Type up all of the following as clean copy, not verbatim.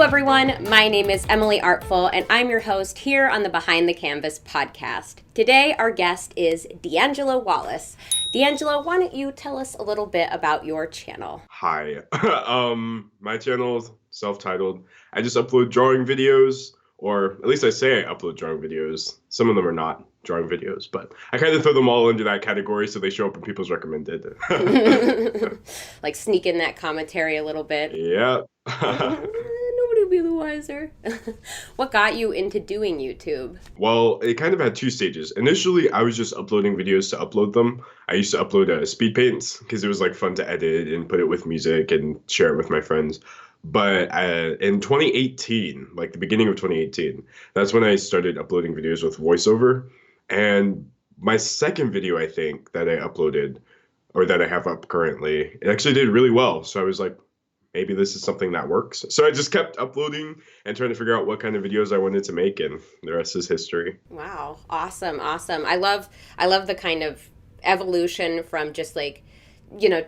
Hello everyone, my name is Emily Artful and I'm your host here on the Behind the Canvas podcast. Today our guest is D'Angelo Wallace. D'Angelo, why don't you tell us a little bit about your channel? Hi. My channel is self-titled. I just upload drawing videos, or at least I say I upload drawing videos. Some of them are not drawing videos, but I kind of throw them all into that category so they show up in people's recommended. Like sneak in that commentary a little bit. Yeah. Nobody will be the wiser. What got you into doing YouTube? Well, it kind of had two stages. Initially, I was just uploading videos to upload them. I used to upload speed paints because it was like fun to edit and put it with music and share it with my friends. But in 2018, like the beginning of 2018, that's when I started uploading videos with voiceover. And my second video, I think, that I uploaded or that I have up currently, it actually did really well. So I was like, maybe this is something that works. So I just kept uploading and trying to figure out what kind of videos I wanted to make, and the rest is history. Wow. Awesome. I love the kind of evolution from just like,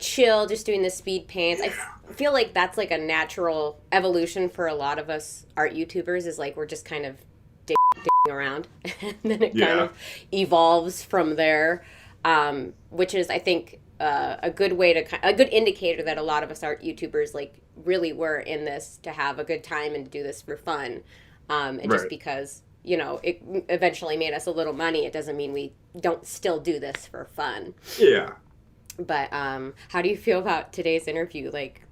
chill, just doing the speed paints. I feel like that's like a natural evolution for a lot of us art YouTubers, is like we're just kind of digging around and then it kind of evolves from there, which is, I think, a good indicator that a lot of us art YouTubers like really were in this to have a good time and to do this for fun. And just because, it eventually made us a little money, it doesn't mean we don't still do this for fun. Yeah. But how do you feel about today's interview? Like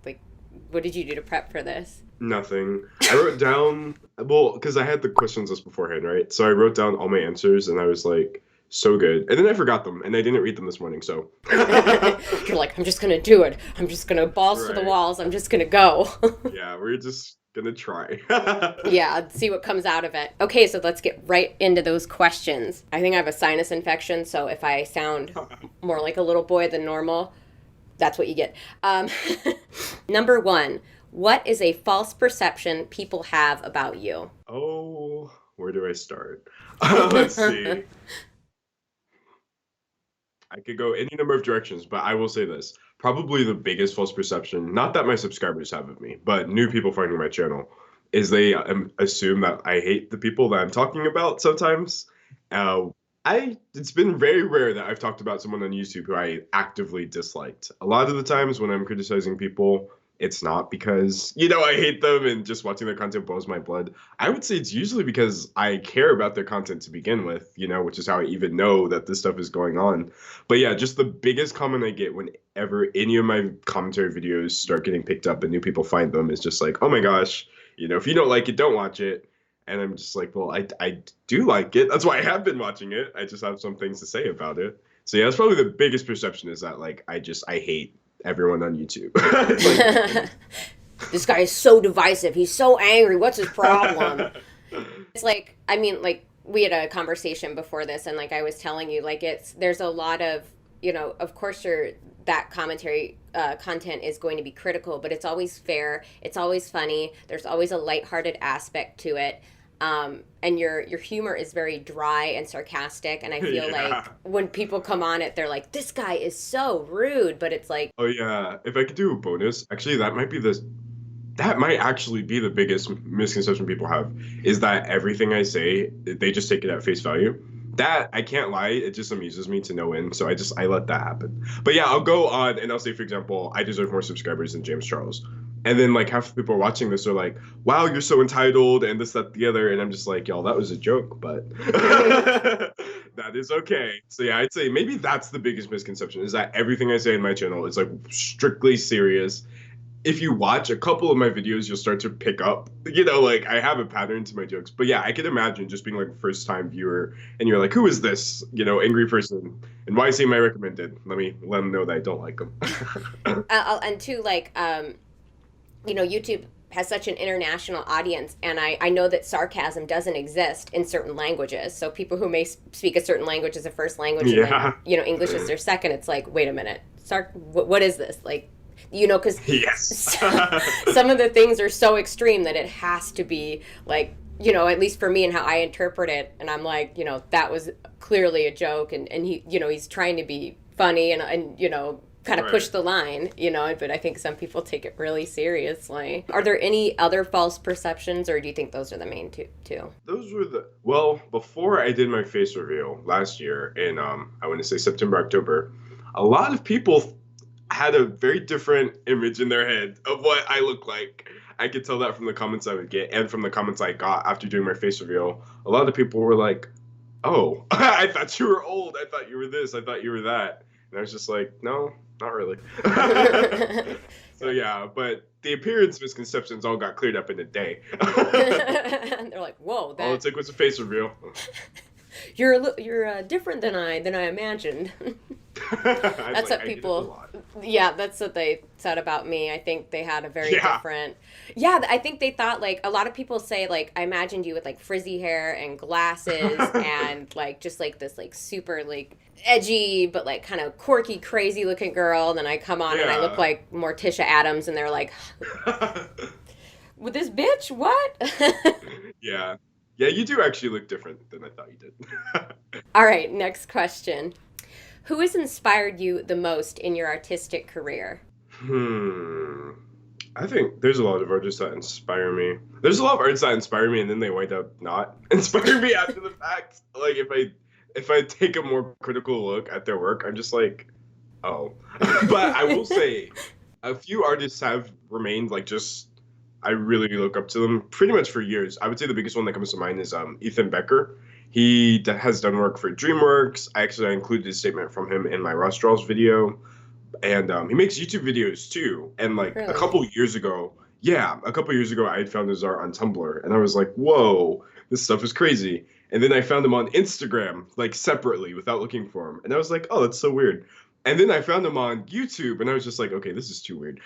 what did you do to prep for this? Nothing. I wrote down, well, because I had the questions list beforehand, right? So I wrote down all my answers and I was like, so good. And then I forgot them and I didn't read them this morning, so. You're like, I'm just going to do it. I'm just going to balls to the walls. I'm just going to go. Yeah, we're just going to try. Yeah, see what comes out of it. Okay, so let's get right into those questions. I think I have a sinus infection, so if I sound more like a little boy than normal, that's what you get. Number one, what is a false perception people have about you? Oh, where do I start? Let's see. I could go any number of directions, but I will say this. Probably the biggest false perception, not that my subscribers have of me, but new people finding my channel, is they assume that I hate the people that I'm talking about sometimes. It's been very rare that I've talked about someone on YouTube who I actively disliked. A lot of the times when I'm criticizing people, it's not because, I hate them and just watching their content boils my blood. I would say it's usually because I care about their content to begin with, which is how I even know that this stuff is going on. But yeah, just the biggest comment I get whenever any of my commentary videos start getting picked up and new people find them is just like, oh my gosh, if you don't like it, don't watch it. And I'm just like, well, I do like it. That's why I have been watching it. I just have some things to say about it. So yeah, that's probably the biggest perception, is that like I hate everyone on YouTube. This guy is so divisive. He's so angry. What's his problem? It's like, we had a conversation before this, and like I was telling you, like there's a lot of, of course that commentary content is going to be critical, but it's always fair. It's always funny. There's always a lighthearted aspect to it. And your humor is very dry and sarcastic, and I feel like when people come on it, they're like, this guy is so rude, but it's like, oh yeah, if I could do a bonus, actually that might actually be the biggest misconception people have, is that everything I say, they just take it at face value. That, I can't lie, it just amuses me to no end, so I let that happen. But yeah, I'll go on and I'll say, for example, I deserve more subscribers than James Charles. And then like half the people watching this are like, wow, you're so entitled and this, that, the other. And I'm just like, y'all, that was a joke, but that is okay. So yeah, I'd say maybe that's the biggest misconception, is that everything I say in my channel is like strictly serious. If you watch a couple of my videos, you'll start to pick up, like I have a pattern to my jokes. But yeah, I can imagine just being like a first time viewer and you're like, who is this, angry person? And why is he my recommended? Let them know that I don't like them. And two, like, YouTube has such an international audience, and I know that sarcasm doesn't exist in certain languages. So people who may speak a certain language as a first language, and then, English is their second, it's like, wait a minute, what is this? Like, because yes. Some of the things are so extreme that it has to be like, at least for me and how I interpret it. And I'm like, that was clearly a joke, and he, he's trying to be funny and kind of push Right. the line, but I think some people take it really seriously. Are there any other false perceptions, or do you think those are the main two? Those were the well, before I did my face reveal last year in I want to say September, October, a lot of people had a very different image in their head of what I look like. I could tell that from the comments I would get and from the comments I got after doing my face reveal. A lot of people were like, "Oh, I thought you were old. I thought you were this. I thought you were that." And I was just like, "No, not really." So yeah, but the appearance misconceptions all got cleared up in a day. They're like, "Whoa, All it that took was a face reveal. you're different than I imagined." I'm That's like, what I did it a people, lot. yeah, that's what they said about me. I think they had a very Yeah. different, yeah, I think they thought, like, a lot of people say, like, I imagined you with, like, frizzy hair and glasses and, like, just, like, this, like, super, like, edgy, but, like, kind of quirky, crazy looking girl. And then I come on and I look Yeah. like Morticia Adams, and they're like, with this bitch, what? Yeah. Yeah, you do actually look different than I thought you did. All right, next question. Who has inspired you the most in your artistic career? Hmm. I think there's a lot of artists that inspire me. There's a lot of artists that inspire me and then they wind up not inspiring me after the fact. Like if I take a more critical look at their work, I'm just like, oh. But I will say a few artists have remained like just I really look up to them pretty much for years. I would say the biggest one that comes to mind is Ethan Becker. Has done work for DreamWorks. I included a statement from him in my Rush Draws video, and he makes YouTube videos too. And like a Really? couple years ago, yeah, a couple years ago, I had found his art on Tumblr, and I was like, whoa, this stuff is crazy. And then I found him on Instagram, like separately, without looking for him, and I was like, oh, that's so weird. And then I found him on YouTube, and I was just like, okay, this is too weird.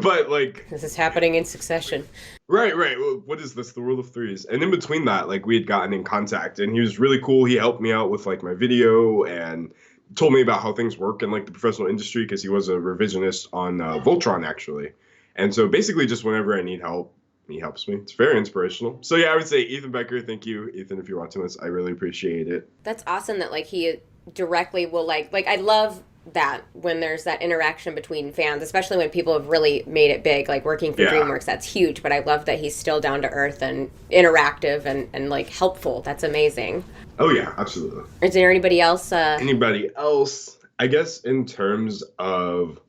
But like, This is happening in succession. right, right. Well, what is this? The rule of threes. And in between that, like we had gotten in contact, and he was really cool. He helped me out with like my video and told me about how things work in like the professional industry because he was a revisionist on Voltron actually. And so basically, just whenever I need help, he helps me. It's very inspirational. So yeah, I would say Ethan Becker. Thank you, Ethan, if you're watching this. I really appreciate it. That's awesome that, like, he directly will, like, I love that when there's that interaction between fans, especially when people have really made it big, like working for Yeah. DreamWorks. That's huge. But I love that he's still down to earth and interactive and like helpful. That's amazing. Oh yeah, absolutely. Is there anybody else? Anybody else? I guess in terms of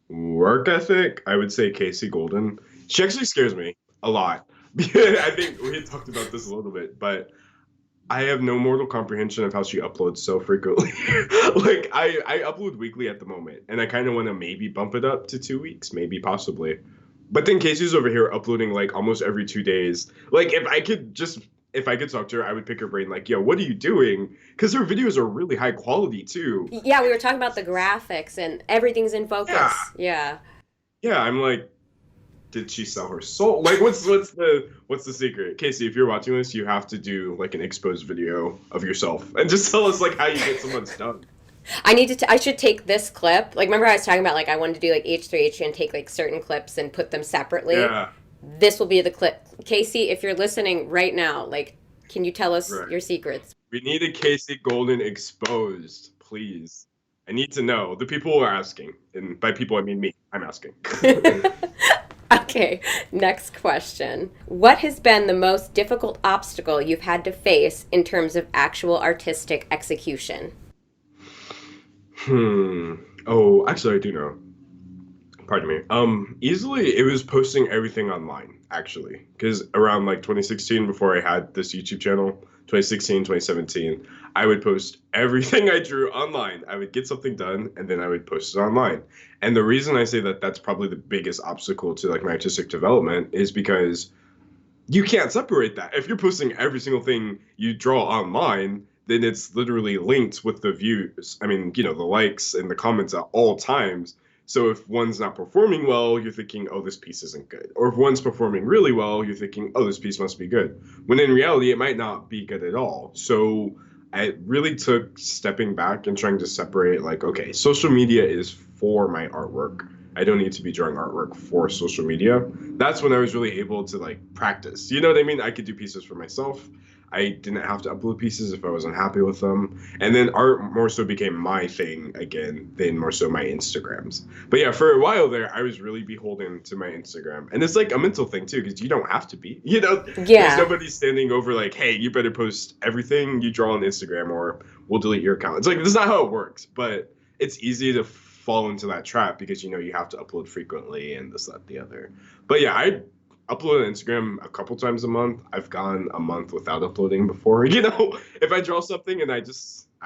work ethic, I would say Casey Golden. She actually scares me a lot. I think we had talked about this a little bit, but I have no mortal comprehension of how she uploads so frequently. Like I upload weekly at the moment, and I kind of want to maybe bump it up to 2 weeks, maybe possibly. But then Casey's over here uploading like almost every 2 days. Like if I could talk to her, I would pick her brain like, yo, what are you doing? Because her videos are really high quality too. Yeah, we were talking about the graphics and everything's in focus. Yeah. Yeah. Yeah, I'm like, did she sell her soul? Like, what's the secret? Casey, if you're watching this, you have to do like an exposed video of yourself and just tell us like how you get so much done. I should take this clip. Like, remember I was talking about, like, I wanted to do like H3H and take like certain clips and put them separately. Yeah, This will be the clip. Casey, if you're listening right now, like, can you tell us right. your secrets? We need a Casey Golden exposed, please. I need to know. The people are asking, and by people I mean me. I'm asking. Okay, next question. What has been the most difficult obstacle you've had to face in terms of actual artistic execution? Hmm. Oh, actually, I do know. Pardon me. Easily it was posting everything online, actually. Because around like 2016, before I had this YouTube channel, 2016, 2017, I would post everything I drew online. I would get something done and then I would post it online. And the reason I say that that's probably the biggest obstacle to like my artistic development is because you can't separate that. If you're posting every single thing you draw online, then it's literally linked with the views. I mean, the likes and the comments at all times. So if one's not performing well, you're thinking, oh, this piece isn't good. Or if one's performing really well, you're thinking, oh, this piece must be good. When in reality, it might not be good at all. So I really took stepping back and trying to separate, like, okay, social media is for my artwork. I don't need to be drawing artwork for social media. That's when I was really able to like practice. You know what I mean? I could do pieces for myself. I didn't have to upload pieces if I wasn't happy with them. And then art more so became my thing again than more so my Instagrams. But yeah, for a while there, I was really beholden to my Instagram. And it's like a mental thing too, because you don't have to be. You know, there's Yeah. nobody standing over like, hey, you better post everything you draw on Instagram or we'll delete your account. It's like, that's not how it works. But it's easy to fall into that trap because you know you have to upload frequently and this, that, the other. But yeah, I upload on Instagram a couple times a month. I've gone a month without uploading before. You know, if I draw something and I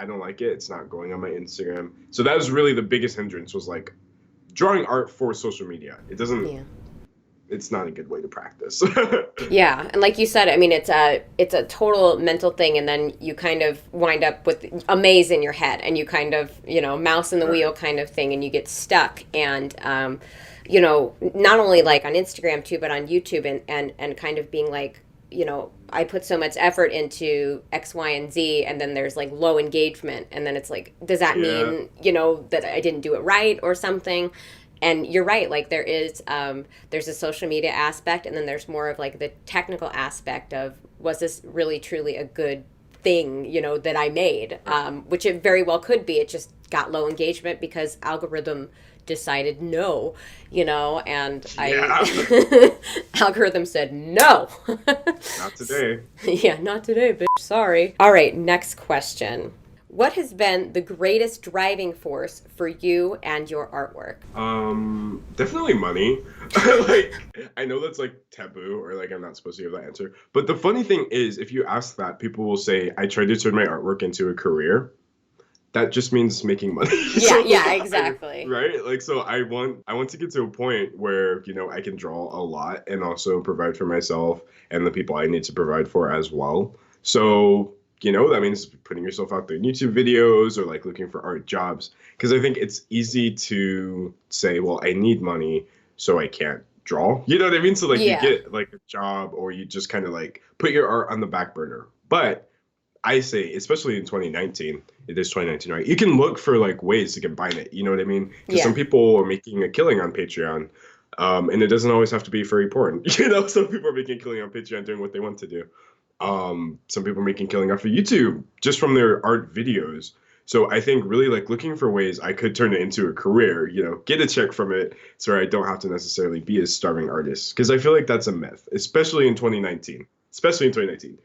don't like it, it's not going on my Instagram. So that was really the biggest hindrance was like drawing art for social media. Yeah. It's not a good way to practice. Yeah, and like you said, I mean, it's a total mental thing, and then you kind of wind up with a maze in your head, and you kind of, you know, mouse in the wheel kind of thing, and you get stuck. And you know, not only like on Instagram too, but on YouTube, and kind of being like, you know, I put so much effort into X, Y, and Z, and then there's like low engagement, and then it's like, does that Yeah. mean, you know, that I didn't do it right or something? And you're right, like there is there's a social media aspect, and then there's more of like the technical aspect of, was this really truly a good thing, you know, that I made, which it very well could be. It just got low engagement because algorithm decided no, you know, and Yeah. I algorithm said no. Not today. Yeah, not today, bitch. Sorry. All right, next question. What has been the greatest driving force for you and your artwork? Definitely money. Like, I know that's like taboo or like I'm not supposed to give that answer. But the funny thing is, if you ask that, people will say, I tried to turn my artwork into a career. That just means making money. Yeah, So, yeah, exactly. right? Like, so I want to get to a point where, you know, I can draw a lot and also provide for myself and the people I need to provide for as well. So, you know, that means putting yourself out there in YouTube videos or like looking for art jobs. Because I think it's easy to say, well, I need money, so I can't draw. You know what I mean? So like you Yeah. get like a job or you just kind of like put your art on the back burner. But I say, especially in 2019, it is 2019, right? You can look for like ways to combine it. You know what I mean? Because some Yeah. people are making a killing on Patreon, and it doesn't always have to be furry porn. You know, some people are making a killing on Patreon doing what they want to do. Some people are making killing off of YouTube just from their art videos. So I think really like looking for ways I could turn it into a career, you know, get a check from it so I don't have to necessarily be a starving artist. Because I feel like that's a myth, especially in 2019. Especially in 2019.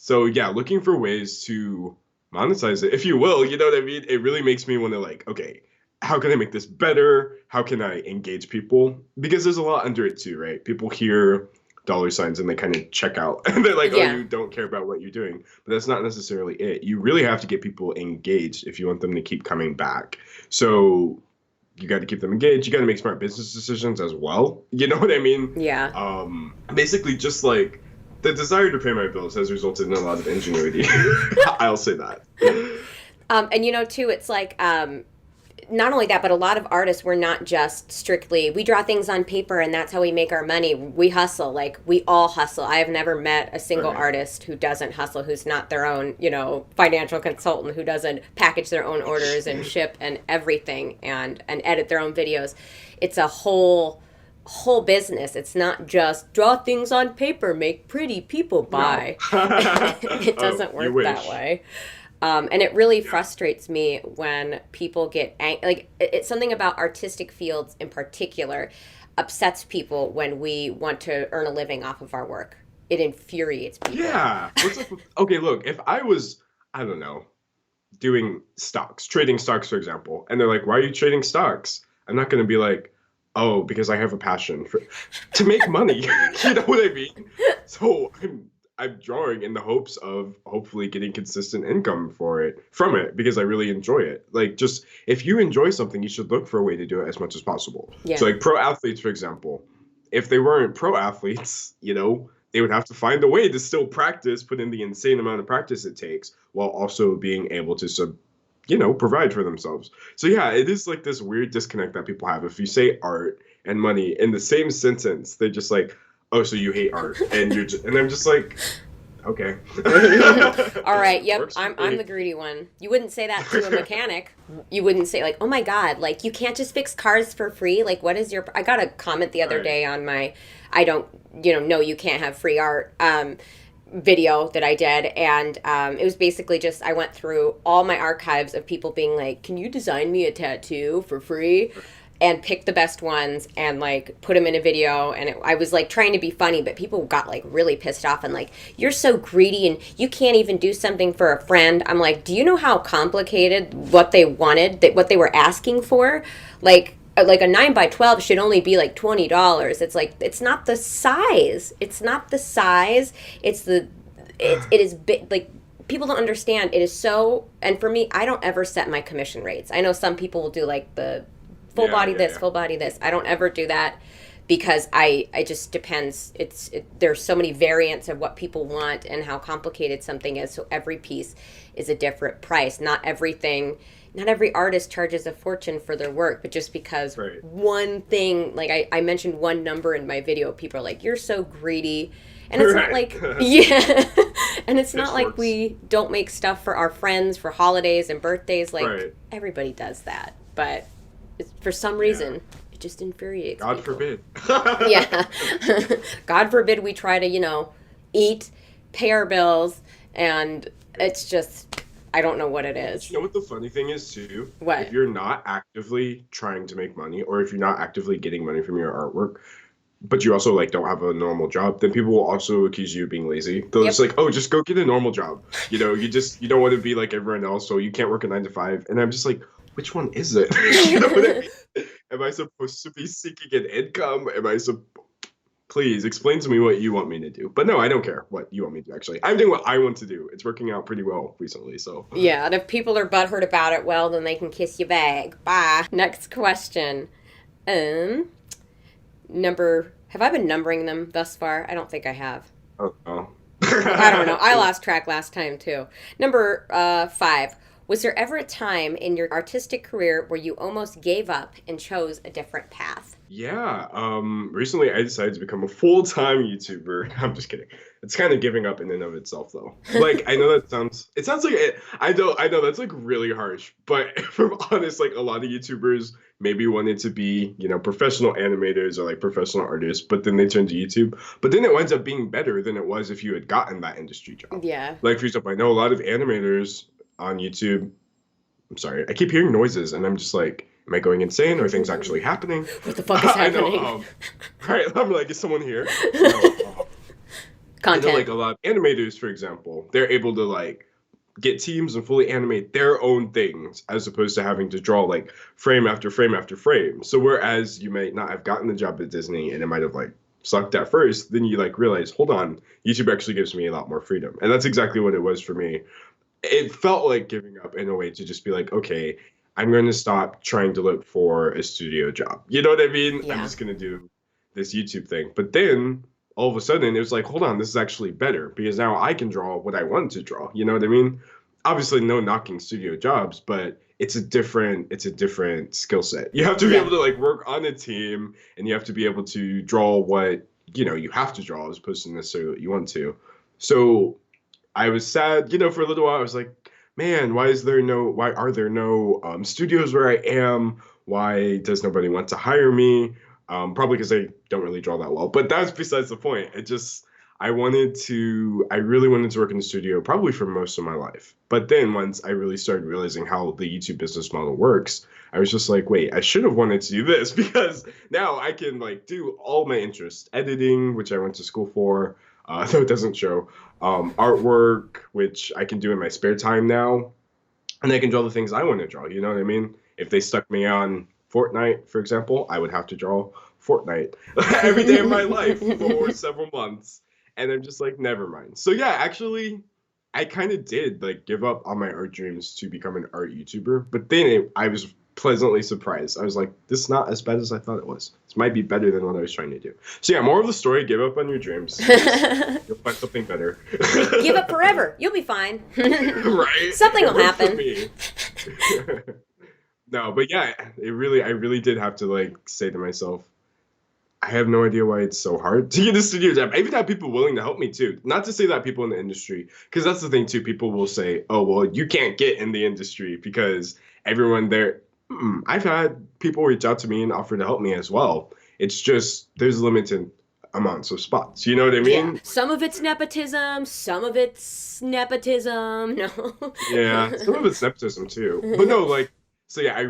So yeah, looking for ways to monetize it, if you will, you know what I mean? It really makes me want to like, okay, how can I make this better? How can I engage people? Because there's a lot under it too, right? People hear dollar signs and they kind of check out and they're like, oh, Yeah. you don't care about what you're doing. But that's not necessarily it. You really have to get people engaged if you want them to keep coming back. So you got to keep them engaged. You got to make smart business decisions as well. You know what I mean? Yeah. Basically, just like the desire to pay my bills has resulted in a lot of ingenuity. I'll say that. And you know, too, it's like not only that, but a lot of artists, we're not just strictly, we draw things on paper and that's how we make our money. We hustle. Like, we all hustle. I have never met a single Right. artist who doesn't hustle, who's not their own, you know, financial consultant, who doesn't package their own orders and ship and everything and edit their own videos. It's a whole business. It's not just draw things on paper, make pretty, people buy. No. It Oh, doesn't you work that wish. way. And it really Yeah. frustrates me when people get like, it's something about artistic fields in particular upsets people when we want to earn a living off of our work. It infuriates people. Yeah. What's up with, okay, look, if I was, I don't know, doing stocks, trading stocks, for example, and they're like, why are you trading stocks? I'm not going to be like, oh, because I have a passion for to make money. You know what I mean? So I'm drawing in the hopes of hopefully getting consistent income from it because I really enjoy it. Like just if you enjoy something, you should look for a way to do it as much as possible. Yeah. So like pro athletes, for example, if they weren't pro athletes, you know, they would have to find a way to still practice, put in the insane amount of practice it takes, while also being able to provide for themselves. So yeah, it is like this weird disconnect that people have. If you say art and money in the same sentence, they're just like, "Oh, so you hate art?" And I'm just like, Okay. All right, yep, Works for I'm me. the greedy one. You wouldn't say that to a mechanic. You wouldn't say like, "Oh my God, like you can't just fix cars for free." Like, what is your? I got a comment the other Right. day on my, I don't, no, you can't have free art. Video that I did, and it was basically just I went through all my archives of people being like, "Can you design me a tattoo for free?" and pick the best ones and like put them in a video. And I was like trying to be funny, but people got like really pissed off and like, "You're so greedy and you can't even do something for a friend." I'm like, "Do you know how complicated what they wanted, that what they were asking for? Like a 9 by 12 should only be like $20. It's like, it's not the size. It's not the size. It's the it is big. Like, people don't understand. It is so, and for me, I don't ever set my commission rates. I know some people will do like the full Yeah, body yeah, this, yeah. full body this. I don't ever do that because I just depends. There's so many variants of what people want and how complicated something is. So every piece is a different price. Not every artist charges a fortune for their work, but just because Right. one thing, like I mentioned one number in my video, people are like, "You're so greedy." And it's not Right. like, yeah. And it's not like Pitchforks. we don't make stuff for our friends for holidays and birthdays. Like, Right. everybody does that. But for some Yeah. reason, it just infuriates God people. forbid. Yeah. God forbid we try to, eat, pay our bills, and it's just, I don't know what it But is. you know what the funny thing is too? If What? you're not actively trying to make money, or if you're not actively getting money from your artwork, but you also like don't have a normal job, then people will also accuse you of being lazy. They'll just Yep. like, oh, just go get a normal job. You don't want to be like everyone else, so you can't work a 9 to 5. And I'm just like, which one is it? You know what I mean? Am I supposed to be seeking an income? Please explain to me what you want me to do. But no, I don't care what you want me to do, actually. I'm doing what I want to do. It's working out pretty well recently, so. Yeah, and if people are butthurt about it, well, then they can kiss your bag. Bye. Next question. Um, have I been numbering them thus far? I don't think I have. Oh, oh. I don't know. I lost track last time too. Number 5. Was there ever a time in your artistic career where you almost gave up and chose a different path? Yeah, recently I decided to become a full-time YouTuber. I'm just kidding. It's kind of giving up in and of itself though. Like I know it sounds like I know that's like really harsh, but if I'm honest, like a lot of YouTubers maybe wanted to be, professional animators or like professional artists, but then they turned to YouTube. But then it winds up being better than it was if you had gotten that industry job. Yeah. Like for example, I know a lot of animators on YouTube. I'm sorry, I keep hearing noises and I'm just like, am I going insane? Are things actually happening? What the fuck is I know, happening? right? I'm like, is someone here? No, I know like Content. a lot of animators, for example, they're able to like get teams and fully animate their own things as opposed to having to draw like frame after frame after frame. So whereas you might not have gotten the job at Disney and it might have like sucked at first, then you like realize, hold on, YouTube actually gives me a lot more freedom. And that's exactly what it was for me. It felt like giving up in a way to just be like, okay, I'm going to stop trying to look for a studio job. You know what I mean? I'm Yeah. just going to do this YouTube thing. But then all of a sudden it was like, hold on, this is actually better because now I can draw what I want to draw. You know what I mean? Obviously, no knocking studio jobs, but it's a different skill set. You have to be Yeah. able to like work on a team and you have to be able to draw what you have to draw as opposed to necessarily what you want to. So I was sad, for a little while. I was like, man, why are there no studios where I am? Why does nobody want to hire me? Probably because I don't really draw that well. But that's besides the point. I really wanted to work in the studio probably for most of my life. But then once I really started realizing how the YouTube business model works, I was just like, wait, I should have wanted to do this because now I can like do all my interests, editing, which I went to school for, though it doesn't show, artwork, which I can do in my spare time now, and I can draw the things I want to draw. You know what I mean? If they stuck me on Fortnite, for example, I would have to draw Fortnite every day of my life for several months, and I'm just like, never mind. So yeah, actually, I kind of did like give up on my art dreams to become an art YouTuber, but then I was pleasantly surprised. I was like, this is not as bad as I thought it was. This might be better than what I was trying to do. So yeah, more of the story, give up on your dreams. You'll find something better. Give up forever. You'll be fine. Right? Something It will worked for happen. me. No, but yeah, I really did have to like say to myself, I have no idea why it's so hard to get a studio job. I even have people willing to help me too. Not to say that people in the industry, because that's the thing too. People will say, "Oh, well, you can't get in the industry because everyone there." I've had people reach out to me and offer to help me as well. It's just there's limited amounts of spots. You know what I Yeah. mean? Some of it's nepotism, some of it's nepotism. No. Yeah, some of it's nepotism too. But no, like, so yeah,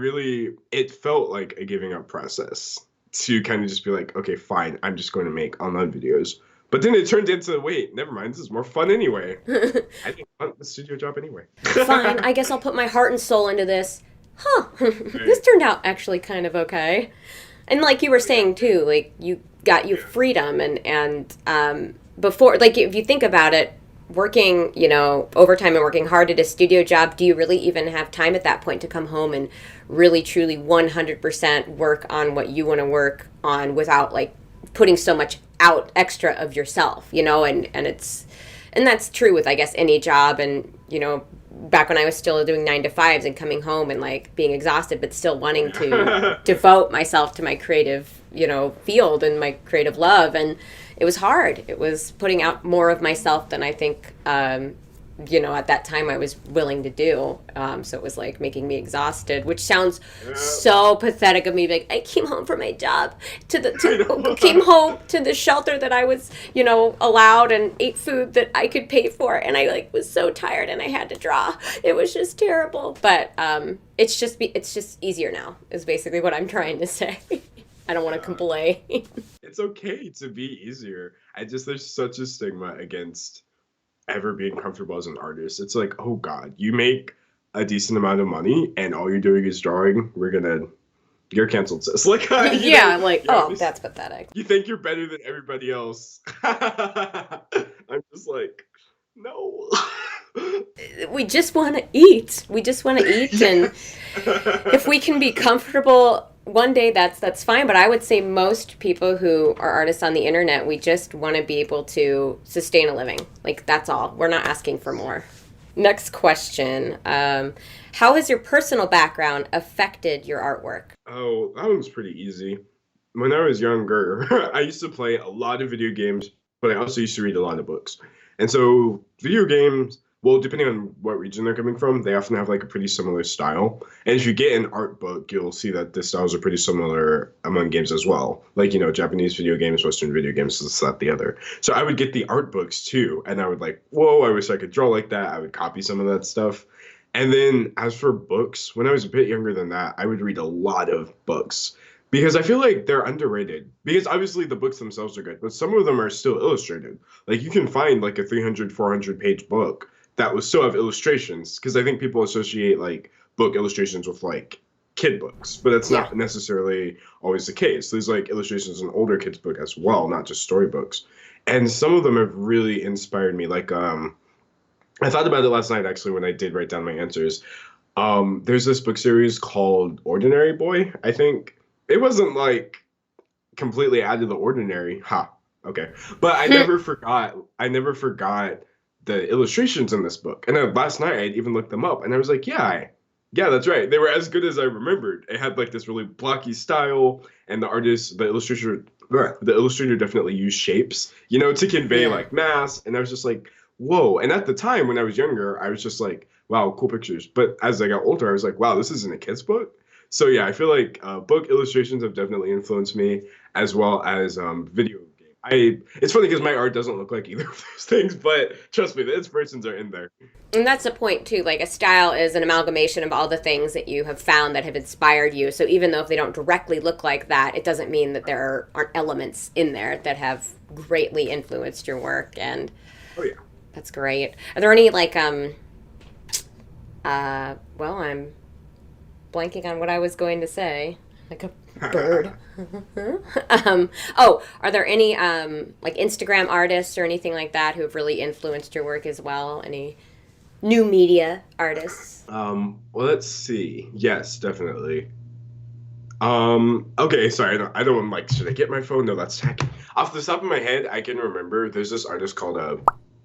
it felt like a giving up process to kind of just be like, okay, fine, I'm just going to make online videos. But then it turned into, wait, never mind, this is more fun anyway. I didn't want the studio job anyway. Fine, I guess I'll put my heart and soul into this. Huh. This Right. turned out actually kind of okay. And like you were saying too, like you got you Yeah. freedom and before, like if you think about it, working, overtime and working hard at a studio job, do you really even have time at that point to come home and really truly 100% work on what you want to work on without like putting so much out extra of yourself, and that's true with I guess any job, and back when I was still doing 9 to 5s and coming home and like being exhausted but still wanting to devote myself to my creative field and my creative love. And it was hard. It was putting out more of myself than I think at that time I was willing to do. So it was like making me exhausted, which sounds Yeah. so pathetic of me. Like I came home from my job I know. came home to the shelter that I was, allowed, and ate food that I could pay for. And I like was so tired and I had to draw. It was just terrible. But it's just easier now is basically what I'm trying to say. I don't want to Yeah. complain. It's okay to be easier. There's such a stigma against ever being comfortable as an artist. It's like, oh God, you make a decent amount of money and all you're doing is drawing. You're canceled, sis. Like, Yeah, I'm like, yeah, oh, that's pathetic. you think you're better than everybody else. I'm just like, no. We just want to eat. We just want to eat, and Yes. if we can be comfortable one day, that's fine. But I would say most people who are artists on the internet, we just want to be able to sustain a living. Like that's all. We're not asking for more. Next question. How has your personal background affected your artwork? Oh, that one's pretty easy. When I was younger, I used to play a lot of video games, but I also used to read a lot of books. And so, video games, well, depending on what region they're coming from, they often have like a pretty similar style. And if you get an art book, you'll see that the styles are pretty similar among games as well. Like, Japanese video games, Western video games, this, that, the other. So I would get the art books too, and I would like, whoa, I wish I could draw like that. I would copy some of that stuff. And then as for books, when I was a bit younger than that, I would read a lot of books because I feel like they're underrated. Because obviously the books themselves are good, but some of them are still illustrated. Like you can find like a 300, 400 page book that will still have illustrations because I think people associate like book illustrations with like kid books, but that's Yeah. not necessarily always the case. There's like illustrations in older kids' book as well, not just storybooks. And some of them have really inspired me. Like I thought about it last night actually when I did write down my answers. There's this book series called Ordinary Boy, I think. It wasn't like completely out of the ordinary. Ha. Okay. But I never forgot the illustrations in this book. And then last night I even looked them up and I was like, yeah, that's right. They were as good as I remembered. It had like this really blocky style and the illustrator definitely used shapes, to convey Yeah. like mass. And I was just like, whoa. And at the time when I was younger, I was just like, wow, cool pictures. But as I got older, I was like, wow, this isn't a kid's book. So yeah, I feel like book illustrations have definitely influenced me, as well as video game. It's funny because my art doesn't look like either of those things, but trust me, the inspirations are in there. And that's the point too. Like a style is an amalgamation of all the things that you have found that have inspired you. So even though if they don't directly look like that, it doesn't mean that aren't elements in there that have greatly influenced your work. And Oh yeah. that's great. Are there any like well, I'm blanking on what I was going to say. Like a bird. Are there any like Instagram artists or anything like that who have really influenced your work as well? Any new media artists? Well, let's see. Yes, definitely. Okay, sorry, I don't want like, should I get my phone? No, that's hacking. Off the top of my head, I can remember there's this artist called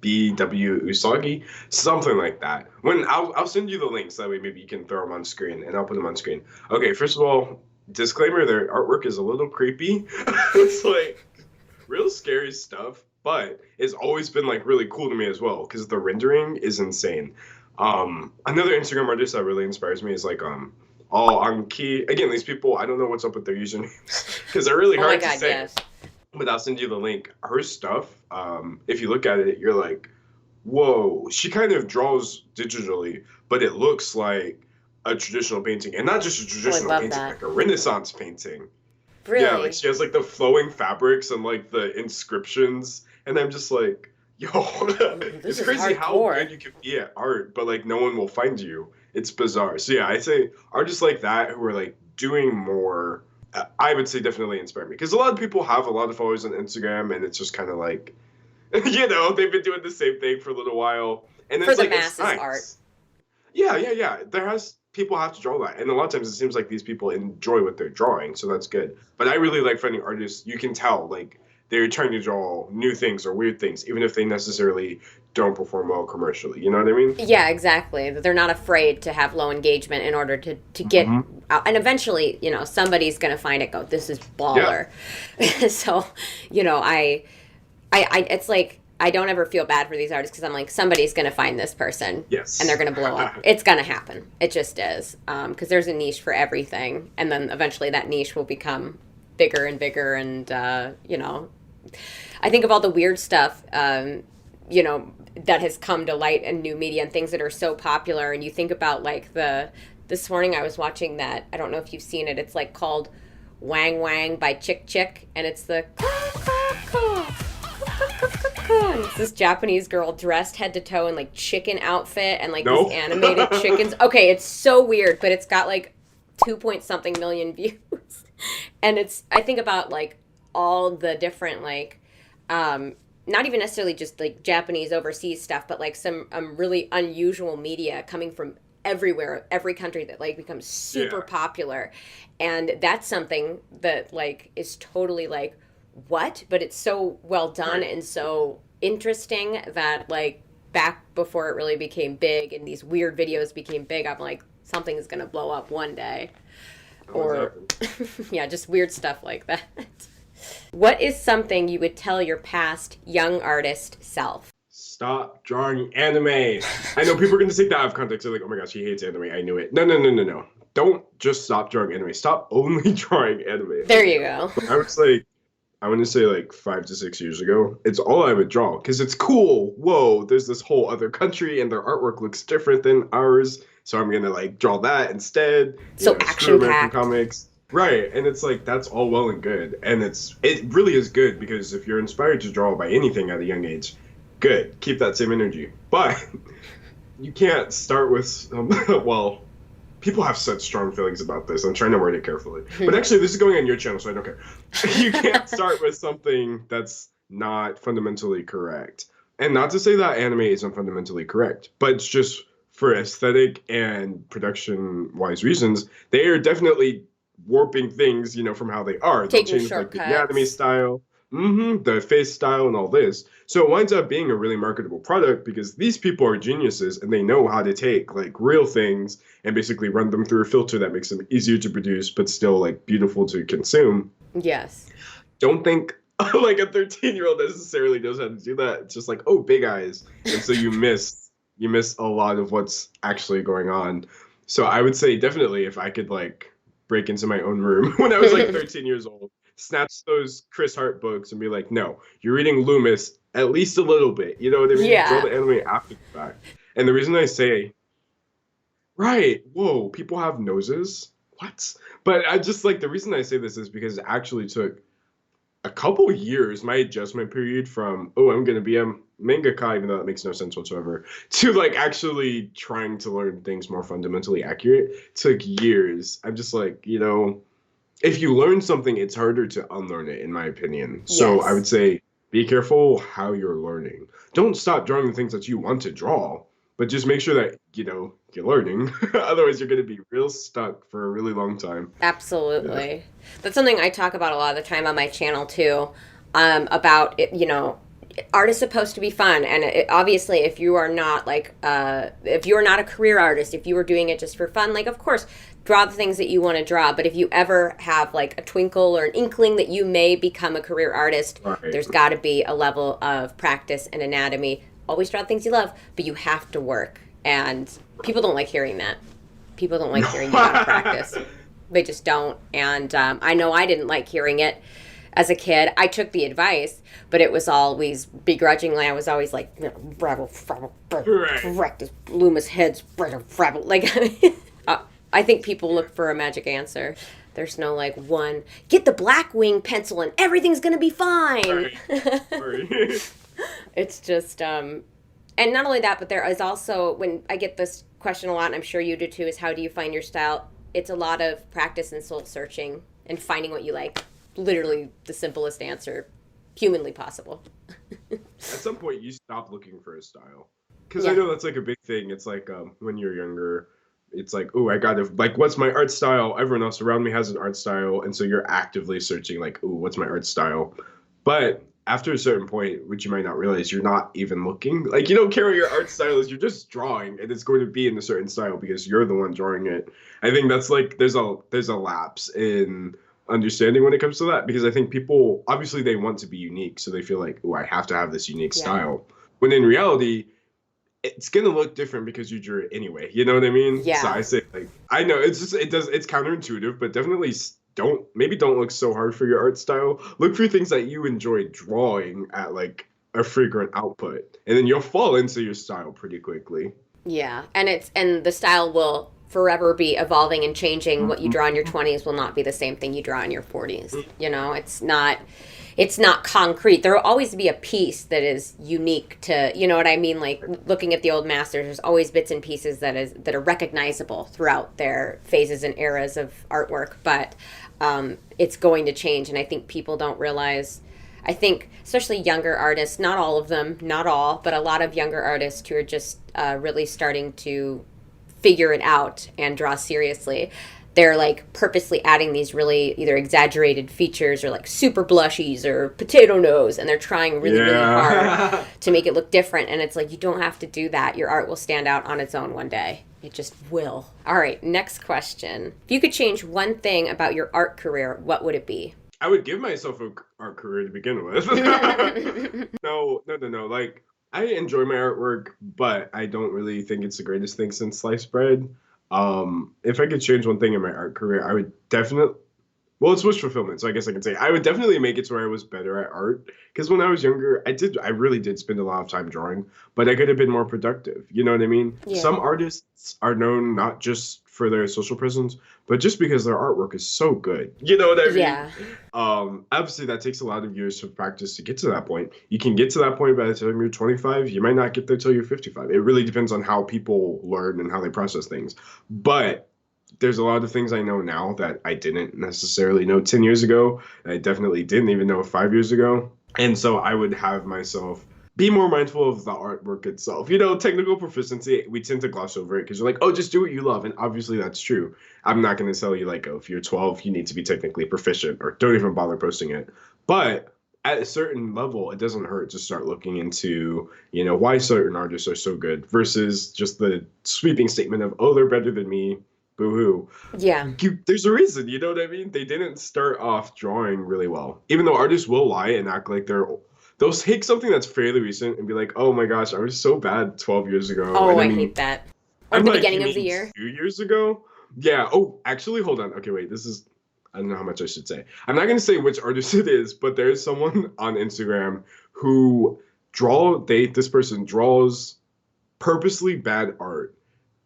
BW Usagi, something like that. I'll send you the links, that way maybe you can throw them on screen and I'll put them on screen. Okay, first of all, disclaimer, their artwork is a little creepy. It's like real scary stuff, but it's always been like really cool to me as well because the rendering is insane. Another Instagram artist that really inspires me is like all on key. Again, these people, I don't know what's up with their usernames because they're really Oh my hard to God, say. yes. But I'll send you the link. Her stuff, if you look at it, you're like, whoa. She kind of draws digitally, but it looks like a traditional painting, and not just a Oh, I traditional love painting, that. like a Renaissance painting. Yeah, like Really? she has like the flowing fabrics and like the inscriptions, and I'm just like, yo, This it's is crazy how hardcore. good you can be at art, but like no one will find you. It's bizarre. So yeah, I say artists like that who are like doing more, I would say definitely inspire me because a lot of people have a lot of followers on Instagram, and it's just kind of like, they've been doing the same thing for a little while, and For it's the like it's masses art. nice. Yeah, yeah, yeah. There has people have to draw that, and a lot of times it seems like these people enjoy what they're drawing, so that's good. But I really like finding artists you can tell like they're trying to draw new things or weird things, even if they necessarily don't perform well commercially. You know what I mean? Yeah, exactly. That they're not afraid to have low engagement in order to get Hmm. out. And eventually, somebody's going to find it, go, this is Yeah. baller. So, it's like, I don't ever feel bad for these artists because I'm like, somebody's going to find this person and they're Yes. going to blow up. It's going to happen. It just is. Because there's a niche for everything. And then eventually that niche will become bigger and bigger. And, I think of all the weird stuff, that has come to light in new media and things that are so popular. And you think about like this morning I was watching that, I don't know if you've seen it. It's like called Wang Wang by Chick Chick. And it's the and it's this Japanese girl dressed head to toe in like chicken outfit and like these No. animated chickens. Okay, it's so weird, but it's got like 2 point something million views. And I think about like all the different like not even necessarily just like Japanese overseas stuff, but like some really unusual media coming from everywhere, every country that like becomes super Yeah. popular. And that's something that like is totally like what, but it's so well done Right. and so interesting that like back before it really became big and these weird videos became big, I'm like something's going to blow up one day. Always Or happens. yeah, just weird stuff like that. What is something you would tell your past young artist self? Stop drawing anime. I know people are going to take that out of context. They're like, oh my gosh, he hates anime. I knew it. No, no, no, no, no. Don't just stop drawing anime. Stop only drawing anime. There you go. I was like, I want to say like 5 to 6 years ago. It's all I would draw because it's cool. Whoa, there's this whole other country and their artwork looks different than ours. So I'm gonna like draw that instead. So Screw action American packed. comics. Right, and it's like that's all well and good, and it really is good because if you're inspired to draw by anything at a young age, good, keep that same energy. But you can't start with well, people have such strong feelings about this. I'm trying to word it carefully. But actually, this is going on your channel, so I don't care. You can't start with something that's not fundamentally correct. And not to say that anime isn't fundamentally correct, but it's just for aesthetic and production wise reasons, they are definitely warping things, from how they are. They'll Taking change like the anatomy shortcuts. style, the face style, and all this. So it winds up being a really marketable product because these people are geniuses and they know how to take like real things and basically run them through a filter that makes them easier to produce but still like beautiful to consume. Yes. Don't think like a 13-year-old necessarily knows how to do that. It's just like, oh, big eyes. And so you miss a lot of what's actually going on. So I would say definitely if I could like break into my own room when I was like 13 years old, snatch those Chris Hart books and be like, no, you're reading Loomis at least a little bit. You know what I mean? Draw Yeah. the anime after the fact. And the reason I say, right, whoa, people have noses. What? But I just like the reason I say this is because it actually took a couple years, my adjustment period from, oh, I'm going to be a mangaka, even though that makes no sense whatsoever, to like actually trying to learn things more fundamentally accurate took years. I'm just like, if you learn something, it's harder to unlearn it, in my opinion. So I Yes. would say be careful how you're learning. Don't stop drawing the things that you want to draw, but just make sure that, you're learning. Otherwise, you're going to be real stuck for a really long time. Yeah. Absolutely. That's something I talk about a lot of the time on my channel too. About it, art is supposed to be fun, and obviously if you are not like if you are not a career artist, if you are doing it just for fun, like of course draw the things that you want to draw, but if you ever have like a twinkle or an inkling that you may become a career artist, Right. there's got to be a level of practice and anatomy. Always draw things you love, but you have to work, and people don't like hearing that. People don't like hearing you gotta practice. They just don't. And I know I didn't like hearing it as a kid. I took the advice, but it was always begrudgingly. I was always like, you know, bravo, bravo, Right. correct as Loomis heads, bravo, bravo. Like, I think people look for a magic answer. There's no like one, get the black wing pencil and everything's gonna be fine. Right. Right. It's just, and not only that, but there is also, when I get this question a lot, and I'm sure you do too, is how do you find your style? It's a lot of practice and soul searching and finding what you like. Literally the simplest answer humanly possible. At some point, you stop looking for a style. Because Yeah. I know that's like a big thing. It's like when you're younger, it's like, oh, I gotta, like, what's my art style? Everyone else around me has an art style. And so you're actively searching, like, oh, what's my art style? But after a certain point, which you might not realize, you're not even looking. Like, you don't care what your art style is. You're just drawing, and it's going to be in a certain style because you're the one drawing it. I think that's like, there's a lapse in understanding when it comes to that, because I think people, obviously they want to be unique, so they feel like, oh, I have to have this unique Yeah. style. When in reality, it's gonna look different because you drew it anyway. You know what I mean? Yeah. So I say, like, I know it's just, it's counterintuitive, but definitely don't look so hard for your art style. Look for things that you enjoy drawing at like a frequent output, and then you'll fall into your style pretty quickly. Yeah, and the style will forever be evolving and changing. What you draw in your 20s will not be the same thing you draw in your 40s. You know, it's not concrete. There will always be a piece that is unique to, you know what I mean? Like looking at the old masters, there's always bits and pieces that are recognizable throughout their phases and eras of artwork, but it's going to change, and I think people don't realize. I think, especially younger artists, not all of them, not all, but a lot of younger artists who are just really starting to figure it out and draw seriously. They're like purposely adding these really either exaggerated features or like super blushies or potato nose, and they're trying really hard to make it look different. And it's like, you don't have to do that. Your art will stand out on its own one day. It just will. All right, next question. If you could change one thing about your art career, what would it be? I would give myself a art career to begin with. No. Like, I enjoy my artwork, but I don't really think it's the greatest thing since sliced bread. If I could change one thing in my art career, I would definitely. Well, it's wish fulfillment, so I guess I can say I would definitely make it to where I was better at art. Because when I was younger, I really did spend a lot of time drawing, but I could have been more productive. You know what I mean? Yeah. Some artists are known not just for their social presence, but just because their artwork is so good. You know what I mean? Yeah. Obviously, that takes a lot of years of practice to get to that point. You can get to that point by the time you're 25. You might not get there till you're 55. It really depends on how people learn and how they process things. But there's a lot of things I know now that I didn't necessarily know 10 years ago. I definitely didn't even know 5 years ago. And so I would have myself be more mindful of the artwork itself. You know, technical proficiency, we tend to gloss over it because you're like, oh, just do what you love. And obviously that's true. I'm not going to tell you like, oh, if you're 12, you need to be technically proficient, or don't even bother posting it. But at a certain level, it doesn't hurt to start looking into, you know, why certain artists are so good versus just the sweeping statement of, oh, they're better than me. Boo-hoo. Yeah. There's a reason, you know what I mean? They didn't start off drawing really well. Even though artists will lie and act like they'll take something that's fairly recent and be like, oh my gosh, I was so bad 12 years ago. Oh, And I hate that. Or I'm the like, beginning you of the mean year. 2 years ago? Yeah. Oh, actually, hold on. Okay, wait. I don't know how much I should say. I'm not going to say which artist it is, but there's someone on Instagram who this person draws purposely bad art.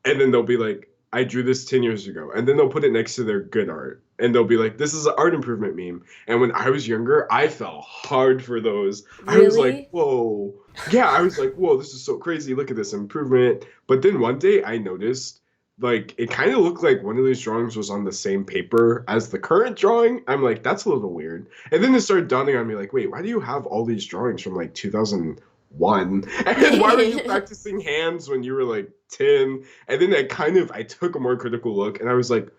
And then they'll be like, I drew this 10 years ago. And then they'll put it next to their good art. And they'll be like, this is an art improvement meme. And when I was younger, I fell hard for those. I was Really? like, whoa. Yeah, I was like, whoa, this is so crazy. Look at this improvement. But then one day I noticed, like, it kind of looked like one of these drawings was on the same paper as the current drawing. I'm like, that's a little weird. And then it started dawning on me, like, wait, why do you have all these drawings from like 2001? And then why were you practicing hands when you were like 10? And then I took a more critical look and I was like,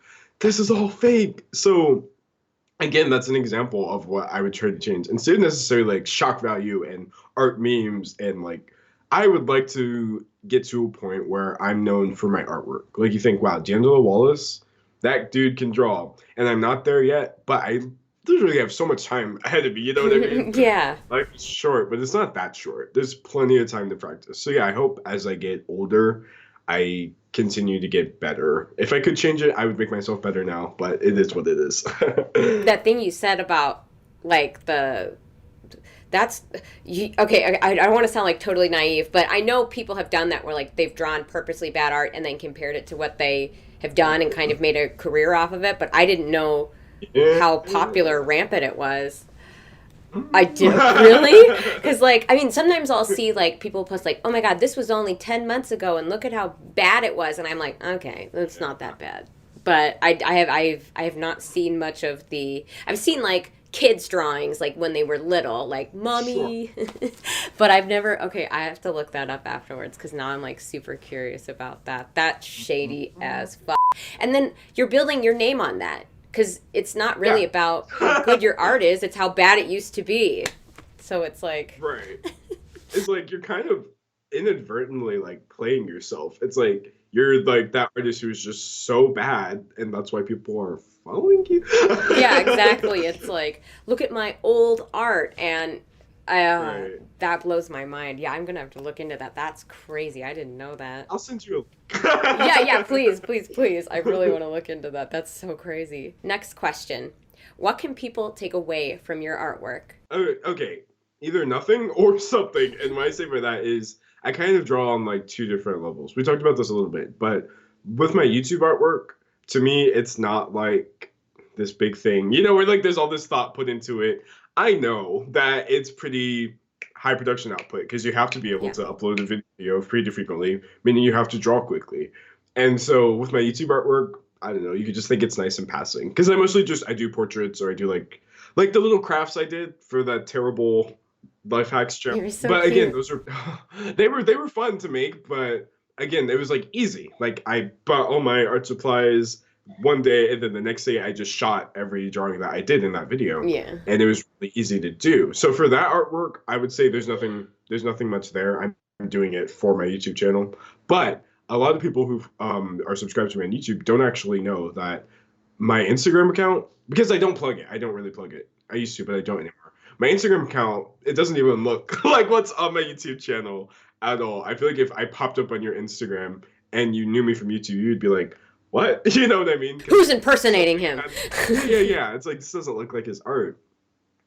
this is all fake. So again, that's an example of what I would try to change. Instead of necessarily like shock value and art memes and like I would like to get to a point where I'm known for my artwork. Like you think, wow, D'Angelo Wallace, that dude can draw. And I'm not there yet, but I literally have so much time ahead of me, you know what I mean? Yeah. Life is short, but it's not that short. There's plenty of time to practice. So yeah, I hope as I get older, I continue to get better. If I could change it, I would make myself better now, but it is what it is. That thing you said about like the that's okay. I don't want to sound like totally naive, but I know people have done that where like they've drawn purposely bad art and then compared it to what they have done and kind of made a career off of it. But I didn't know Yeah. how popular, rampant it was. I did really, because like I mean sometimes I'll see like people post like, oh my god, this was only 10 months ago and look at how bad it was, and I'm like, okay, it's not that bad. But I have not seen much of the. I've seen like kids drawings like when they were little, like Sure. mommy, but I've never. Okay, I have to look that up afterwards because now I'm like super curious about that. That's shady as fuck. And then you're building your name on that because it's not really Yeah. about how good your art is; it's how bad it used to be. So it's like, Right. It's like you're kind of inadvertently like playing yourself. It's like you're like that artist who's just so bad, and that's why people are following you. yeah, exactly. It's like, look at my old art, and Right. that blows my mind. Yeah, I'm gonna have to look into that. That's crazy. I didn't know that. I'll send you Yeah, yeah, a. please, please, please. I really want to look into that. That's so crazy. Next question. What can people take away from your artwork? Oh, okay, either nothing or something. And what I say by that is I kind of draw on like two different levels. We talked about this a little bit, but with my YouTube artwork, to me, it's not like this big thing, where like there's all this thought put into it. I know that it's pretty high production output because you have to be able Yeah. to upload a video pretty frequently, meaning you have to draw quickly. And so with my YouTube artwork, I don't know, you could just think it's nice and passing because I do portraits or I do like the little crafts I did for that terrible life hacks channel. You're so But again, cute. those are they were fun to make, but again, it was like easy. Like I bought all my art supplies one day and then the next day I just shot every drawing that I did in that video. Yeah. And it was really easy to do. So for that artwork, I would say there's nothing much there. I'm doing it for my YouTube channel. But a lot of people who are subscribed to me on YouTube don't actually know that my Instagram account, because I don't plug it. I don't really plug it. I used to, but I don't anymore. My Instagram account, it doesn't even look like what's on my YouTube channel at all. I feel like if I popped up on your Instagram and you knew me from YouTube, you'd be like, "What?" You know what I mean? Who's Because impersonating him? yeah, yeah, yeah. It's like this doesn't look like his art.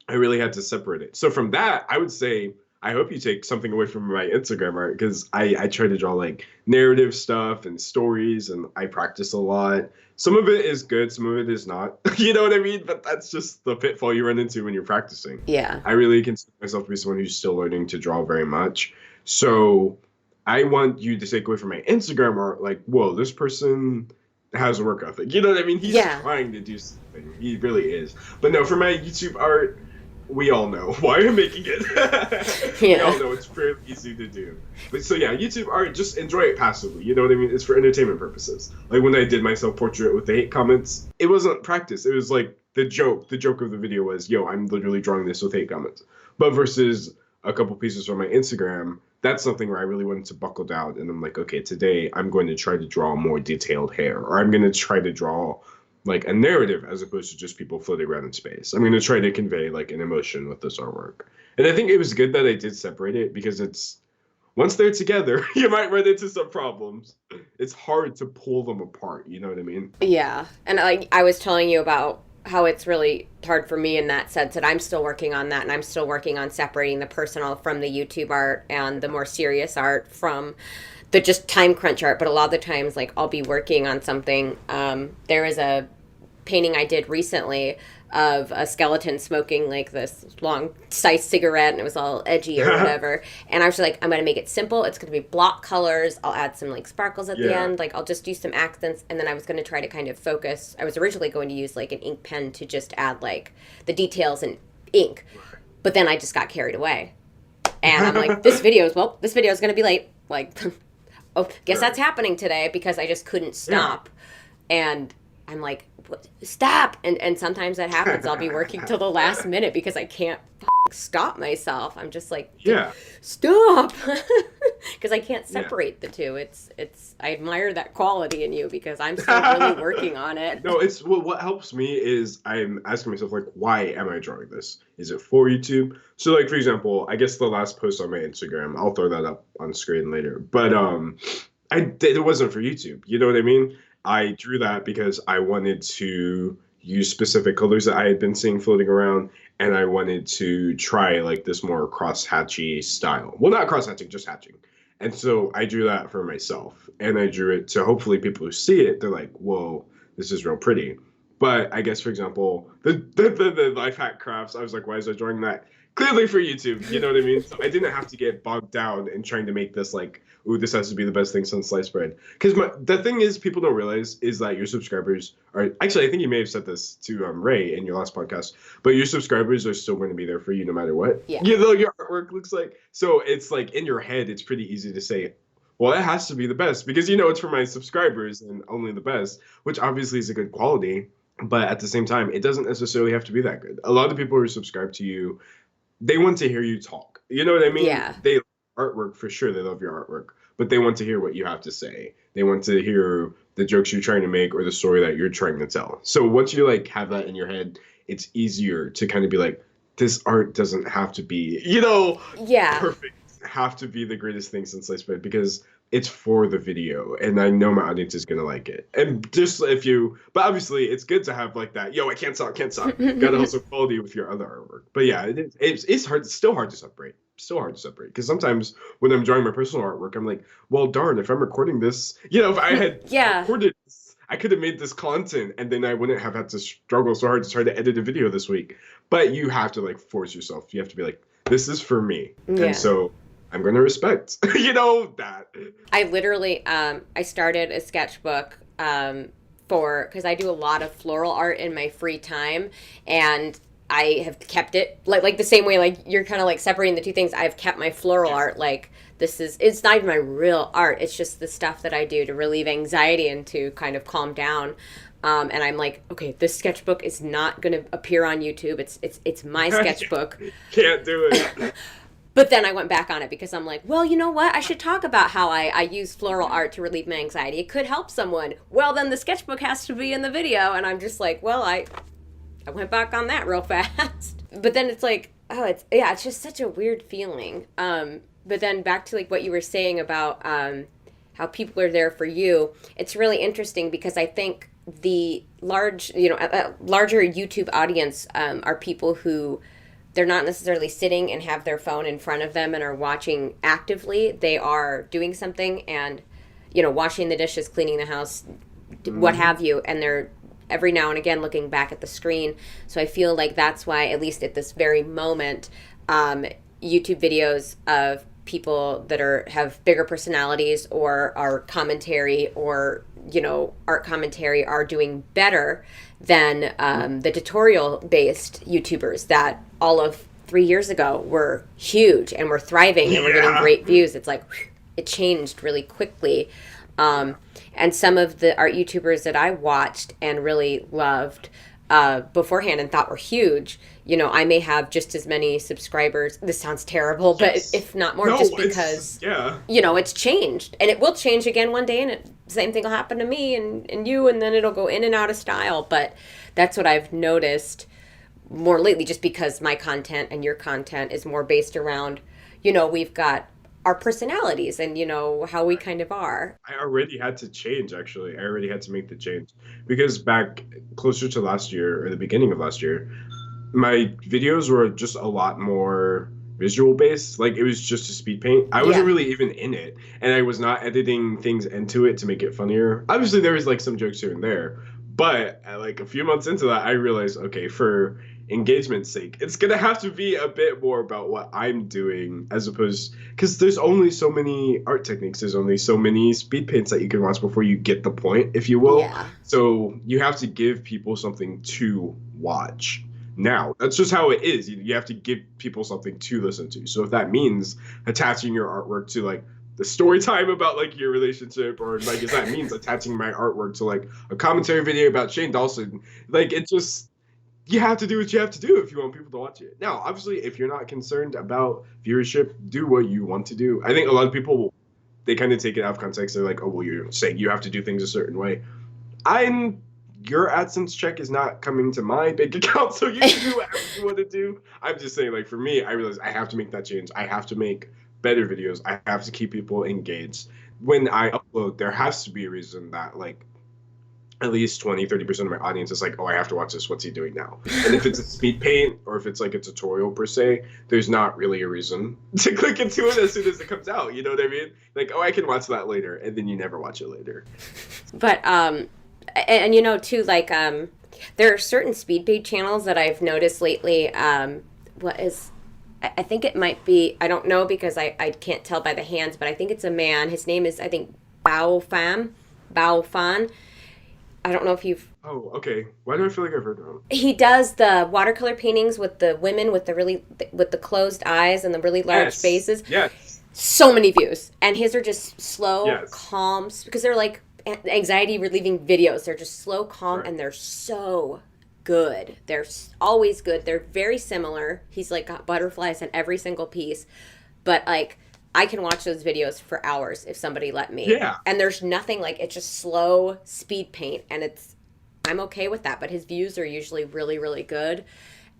I really had to separate it. So from that, I would say I hope you take something away from my Instagram art because I try to draw like narrative stuff and stories and I practice a lot. Some of it is good, some of it is not. You know what I mean? But that's just the pitfall you run into when you're practicing. Yeah. I really consider myself to be someone who's still learning to draw very much. So I want you to take away from my Instagram art, like, whoa, this person has a work ethic. You know what I mean? He's Yeah. trying to do something. He really is. But no, for my YouTube art, we all know why I'm making it. We Yeah. all know it's fairly easy to do. But so yeah, YouTube art, just enjoy it passively. You know what I mean? It's for entertainment purposes. Like when I did my self-portrait with the hate comments, it wasn't practice. It was like the joke. The joke of the video was, yo, I'm literally drawing this with hate comments. But versus a couple pieces from my Instagram, that's something where I really wanted to buckle down. And I'm like, okay, today I'm going to try to draw more detailed hair, or I'm going to try to draw like a narrative as opposed to just people floating around in space. I'm going to try to convey like an emotion with this artwork. And I think it was good that I did separate it because it's once they're together, you might run into some problems. It's hard to pull them apart, you know what I mean? Yeah. And I was telling you about how it's really hard for me in that sense that I'm still working on that and I'm still working on separating the personal from the YouTube art and the more serious art from the just time crunch art. But a lot of the times, like, I'll be working on something. There was a painting I did recently of a skeleton smoking like this long sliced cigarette and it was all edgy or whatever. And I was like, I'm going to make it simple. It's going to be block colors. I'll add some like sparkles at the Yeah. end. Like I'll just do some accents. And then I was going to try to kind of focus. I was originally going to use like an ink pen to just add like the details in ink. But then I just got carried away. And I'm like, this video is going to be late. Like, oh, guess Right. that's happening today because I just couldn't stop. And I'm like, stop. And sometimes that happens. I'll be working till the last minute because I can't stop myself. I'm just like, Yeah, stop. Because I can't yeah. separate the two. I admire that quality in you because I'm still really working on it. No, it's what helps me is I'm asking myself like, why am I drawing this? Is it for YouTube? So like for example, I guess the last post on my Instagram, I'll throw that up on screen later. But it wasn't for YouTube. You know what I mean? I drew that because I wanted to use specific colors that I had been seeing floating around, and I wanted to try like this more cross hatchy style. Well, not cross hatching, just hatching. And so I drew that for myself, and I drew it to hopefully people who see it, they're like, "Whoa, this is real pretty." But I guess, for example, the life hack crafts, I was like, "Why is I drawing that?" Clearly for YouTube, you know what I mean? So I didn't have to get bogged down in trying to make this like, "Ooh, this has to be the best thing since sliced bread." Because the thing is, people don't realize is that your subscribers are actually, I think you may have said this to Ray in your last podcast, but your subscribers are still going to be there for you no matter what. Yeah. You know, your artwork looks like. So it's like in your head, it's pretty easy to say, well, it has to be the best because you know it's for my subscribers and only the best, which obviously is a good quality. But at the same time, it doesn't necessarily have to be that good. A lot of people who subscribe to you, they want to hear you talk. You know what I mean? Yeah. They love artwork for sure. They love your artwork, but they want to hear what you have to say. They want to hear the jokes you're trying to make or the story that you're trying to tell. So once you like have that in your head, it's easier to kind of be like, this art doesn't have to be, you know, Yeah. perfect. Have to be the greatest thing since sliced bread because it's for the video and I know my audience is gonna like it. And just if you, but obviously it's good to have like that. Yo, I can't stop, can't stop. Gotta also quality with your other artwork. But yeah, it's hard. It's still hard to separate. Still hard to separate because sometimes when I'm drawing my personal artwork, I'm like, well, darn, if I'm recording this, you know, if I had Yeah. recorded this, I could have made this content and then I wouldn't have had to struggle so hard to try to edit a video this week. But you have to like force yourself. You have to be like, this is for me. Yeah. And so I'm going to respect, you know, that. I literally, I started a sketchbook because I do a lot of floral art in my free time, and I have kept it like the same way like you're kind of like separating the two things. I've kept my floral art like it's not even my real art. It's just the stuff that I do to relieve anxiety and to kind of calm down. And I'm like, okay, this sketchbook is not going to appear on YouTube. It's my sketchbook. Can't do it. But then I went back on it because I'm like, well, you know what? I should talk about how I use floral art to relieve my anxiety. It could help someone. Well, then the sketchbook has to be in the video. And I'm just like, well, I went back on that real fast. But then it's like, oh, it's just such a weird feeling. But then back to like what you were saying about how people are there for you. It's really interesting because I think the larger YouTube audience are people who they're not necessarily sitting and have their phone in front of them and are watching actively. They are doing something and, you know, washing the dishes, cleaning the house, what have you. And they're every now and again looking back at the screen. So I feel like that's why, at least at this very moment, YouTube videos of people that have bigger personalities or are commentary or, you know, art commentary are doing better than the tutorial-based YouTubers that all of 3 years ago were huge and were thriving and were getting great views. It's like it changed really quickly. And some of the art YouTubers that I watched and really loved beforehand and thought were huge, you know, I may have just as many subscribers. This sounds terrible, but if not more, just because, you know, it's changed. And it will change again one day, and the same thing will happen to me and you, and then it'll go in and out of style. But that's what I've noticed more lately, just because my content and your content is more based around, you know, we've got our personalities and, you know, how we kind of are. I already had to change, actually. I already had to make the change because back closer to last year or the beginning of last year, my videos were just a lot more visual based. Like it was just a speed paint. I wasn't really even in it, and I was not editing things into it to make it funnier. Obviously, there was like some jokes here and there, but like a few months into that, I realized, okay, for engagement's sake, it's gonna have to be a bit more about what I'm doing as opposed, because there's only so many art techniques, there's only so many speed paints that you can watch before you get the point, if you will. So you have to give people something to watch. Now that's just how it is. You have to give people something to listen to. So if that means attaching your artwork to like the story time about like your relationship, or like if that means attaching my artwork to like a commentary video about Shane Dawson. Like it just, you have to do what you have to do if you want people to watch it. Now, obviously, if you're not concerned about viewership, do what you want to do. I think a lot of people, they kind of take it out of context. They're like, oh, well, you're saying you have to do things a certain way. I'm Your AdSense check is not coming to my bank account, so you can do whatever you want to do. I'm just saying, like for me, I realize I have to make that change. I have to make better videos. I have to keep people engaged. When I upload, there has to be a reason that like at least 20-30% of my audience is like, oh, I have to watch this. What's he doing now? And if it's a speed paint or if it's like a tutorial per se, there's not really a reason to click into it as soon as it comes out. You know what I mean? Like, oh, I can watch that later, and then you never watch it later. But and you know too, like there are certain speed paint channels that I've noticed lately. What is I think it might be, I don't know because I can't tell by the hands, but I think it's a man. His name is, I think, Bao Fan. I don't know if you've. Oh, okay. Why do I feel like I've heard of him? He does the watercolor paintings with the women with the really with the closed eyes and the really large faces. Yes. So many views, and his are just slow, Yes. calm, because they're like anxiety relieving videos. They're just slow, calm, Right. and they're so good. They're always good. They're very similar. He's like got butterflies in every single piece, but like I can watch those videos for hours if somebody let me. Yeah. And there's nothing like, it's just slow speed paint, and I'm okay with that. But his views are usually really, really good.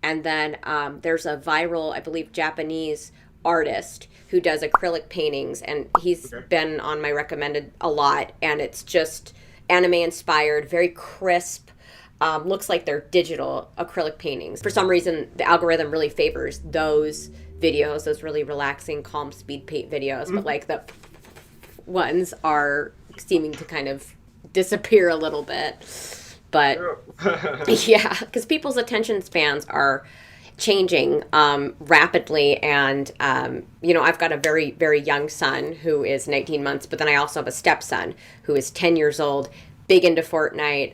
And then there's a viral, I believe, Japanese artist who does acrylic paintings, and he's been on my recommended a lot, and it's just anime inspired, very crisp. Looks like they're digital acrylic paintings. For some reason, the algorithm really favors those videos, those really relaxing, calm speed paint videos. But like the ones are seeming to kind of disappear a little bit. But yeah, because people's attention spans are changing rapidly, and I've got a very, very young son who is 19 months, but then I also have a stepson who is 10 years old, big into Fortnite,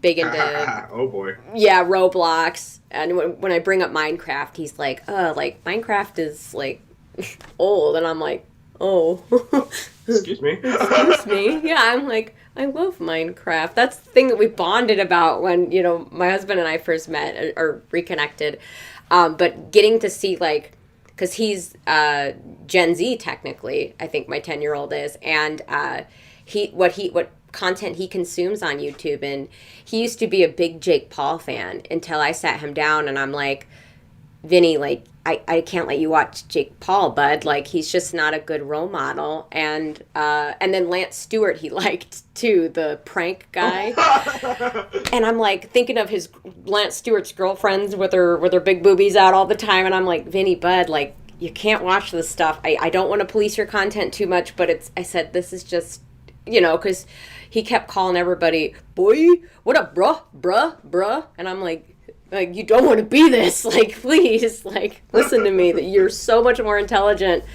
big into oh boy, yeah, Roblox. And when I bring up Minecraft, he's like, like Minecraft is like old, and I'm like, oh, excuse me. excuse me. Yeah, I'm like, I love Minecraft. That's the thing that we bonded about when, my husband and I first met or reconnected. But getting to see, like, because he's Gen Z technically, I think my 10-year-old is, and what content he consumes on YouTube, and he used to be a big Jake Paul fan until I sat him down and I'm like, Vinny, like, I can't let you watch Jake Paul, bud. Like, he's just not a good role model. And then Lance Stewart he liked too, the prank guy. And I'm like thinking of his Lance Stewart's girlfriends with her big boobies out all the time, and I'm like, Vinny, bud, like, you can't watch this stuff. I don't want to police your content too much, but I said this is just, because he kept calling everybody, boy, what up, bruh, and I'm like, you don't want to be this, like, please, like, listen to me, that you're so much more intelligent.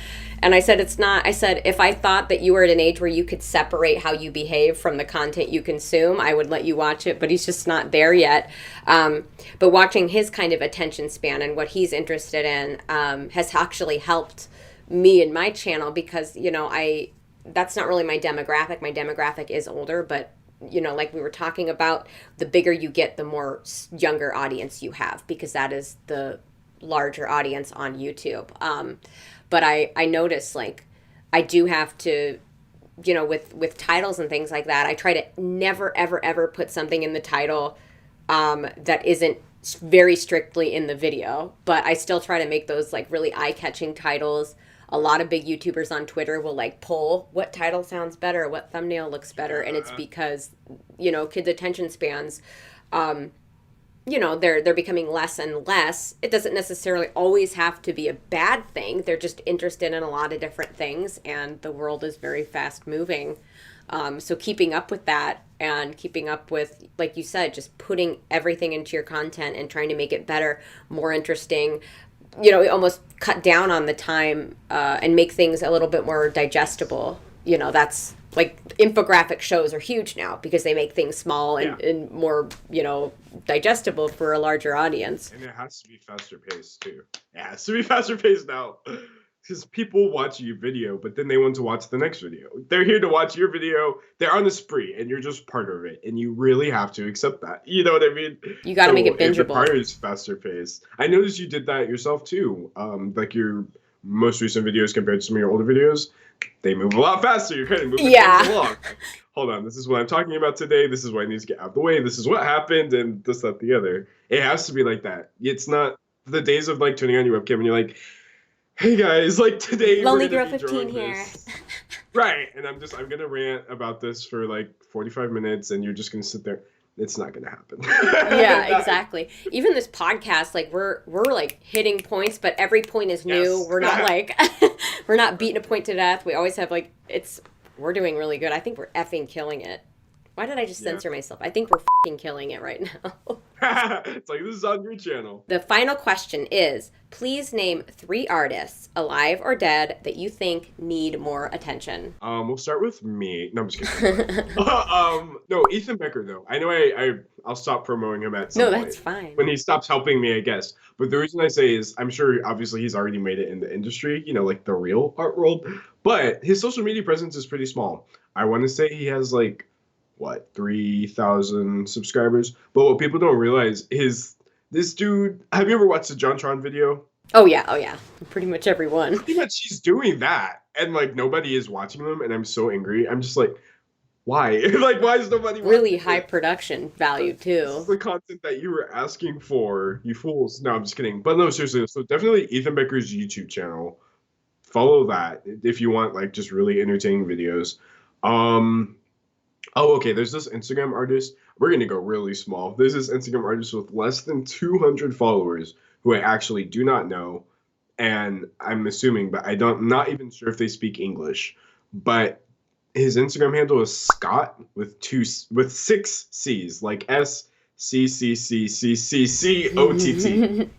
And I said, if I thought that you were at an age where you could separate how you behave from the content you consume, I would let you watch it, but he's just not there yet. But watching his kind of attention span and what he's interested in has actually helped me and my channel, because, that's not really my demographic. My demographic is older, but like we were talking about, the bigger you get, the more younger audience you have, because that is the larger audience on YouTube. But I notice, like, I do have to, with titles and things like that, I try to never, ever, ever put something in the title that isn't very strictly in the video. But I still try to make those, like, really eye-catching titles. A lot of big YouTubers on Twitter will, like, poll what title sounds better, what thumbnail looks better, and it's because, kids' attention spans, they're becoming less and less. It doesn't necessarily always have to be a bad thing. They're just interested in a lot of different things, and the world is very fast moving. So keeping up with that, and keeping up with, like you said, just putting everything into your content and trying to make it better, more interesting, almost cut down on the time and make things a little bit more digestible. That's like infographic shows are huge now because they make things small and more, digestible for a larger audience. And it has to be faster paced too. It has to be faster paced now. because people watch your video, but then they want to watch the next video. They're here to watch your video. They're on a spree, and you're just part of it. And you really have to accept that. You know what I mean? You got to make it It bingeable. requires faster pace. I noticed you did that yourself too. Like your most recent videos compared to some of your older videos, they move a lot faster. You're kind of moving things along. Hold on, this is what I'm talking about today. This is what I need to get out of the way. This is what happened, and this, that, the other. It has to be like that. It's not the days of like turning on your webcam and you're like, hey guys, like today Lonely we're Girl gonna be 15 drawing here. this. Right. And I'm gonna rant about this for like 45 minutes and you're just gonna sit there. It's not gonna happen. Yeah, exactly. Even this podcast, like we're like hitting points, but every point is new. Yes. We're not like we're not beating a point to death. We always have like we're doing really good. I think we're effing killing it. Why did I just censor myself? I think we're fucking killing it right now. It's like, this is on your channel. The final question is, please name 3 artists, alive or dead, that you think need more attention. We'll start with me. No, I'm just kidding. No, Ethan Becker though. I know I'll stop promoting him at some No, point. that's fine. When he stops helping me, I guess. But the reason I say is I'm sure obviously he's already made it in the industry, you know, like the real art world. But his social media presence is pretty small. I want to say he has like 3,000 subscribers. But what people don't realize is this dude. Have you ever watched the JonTron video? Oh yeah. Pretty much everyone. Pretty much he's doing that, and like nobody is watching them, and I'm so angry. I'm just like, why? Like, why is nobody Really watching high it? production value This too. is the content that you were asking for, you fools. No, I'm just kidding. But no, seriously. So definitely Ethan Becker's YouTube channel. Follow that if you want like just really entertaining videos. Oh, okay. There's this Instagram artist. We're gonna go really small. There's this Instagram artist with less than 200 followers who I actually do not know, and I'm assuming, but I'm not even sure if they speak English. But his Instagram handle is Scott with 6 C's, like SCCCCCOTT.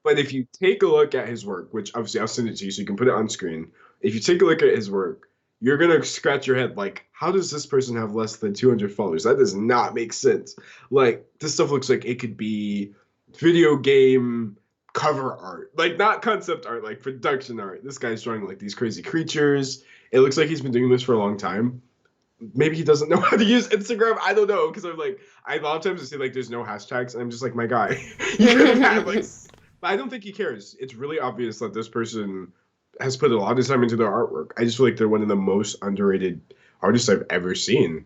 But if you take a look at his work, which obviously I'll send it to you so you can put it on screen. If you take a look at his work, you're gonna scratch your head like, how does this person have less than 200 followers? That does not make sense. Like, this stuff looks like it could be video game cover art, like not concept art, like production art. This guy's drawing like these crazy creatures. It looks like he's been doing this for a long time. Maybe he doesn't know how to use Instagram. I don't know, because I'm like, a lot of times I see like there's no hashtags, and I'm just like, my guy, you could have had like. But I don't think he cares. It's really obvious that this person has put a lot of time into their artwork. I just feel like they're one of the most underrated artists I've ever seen.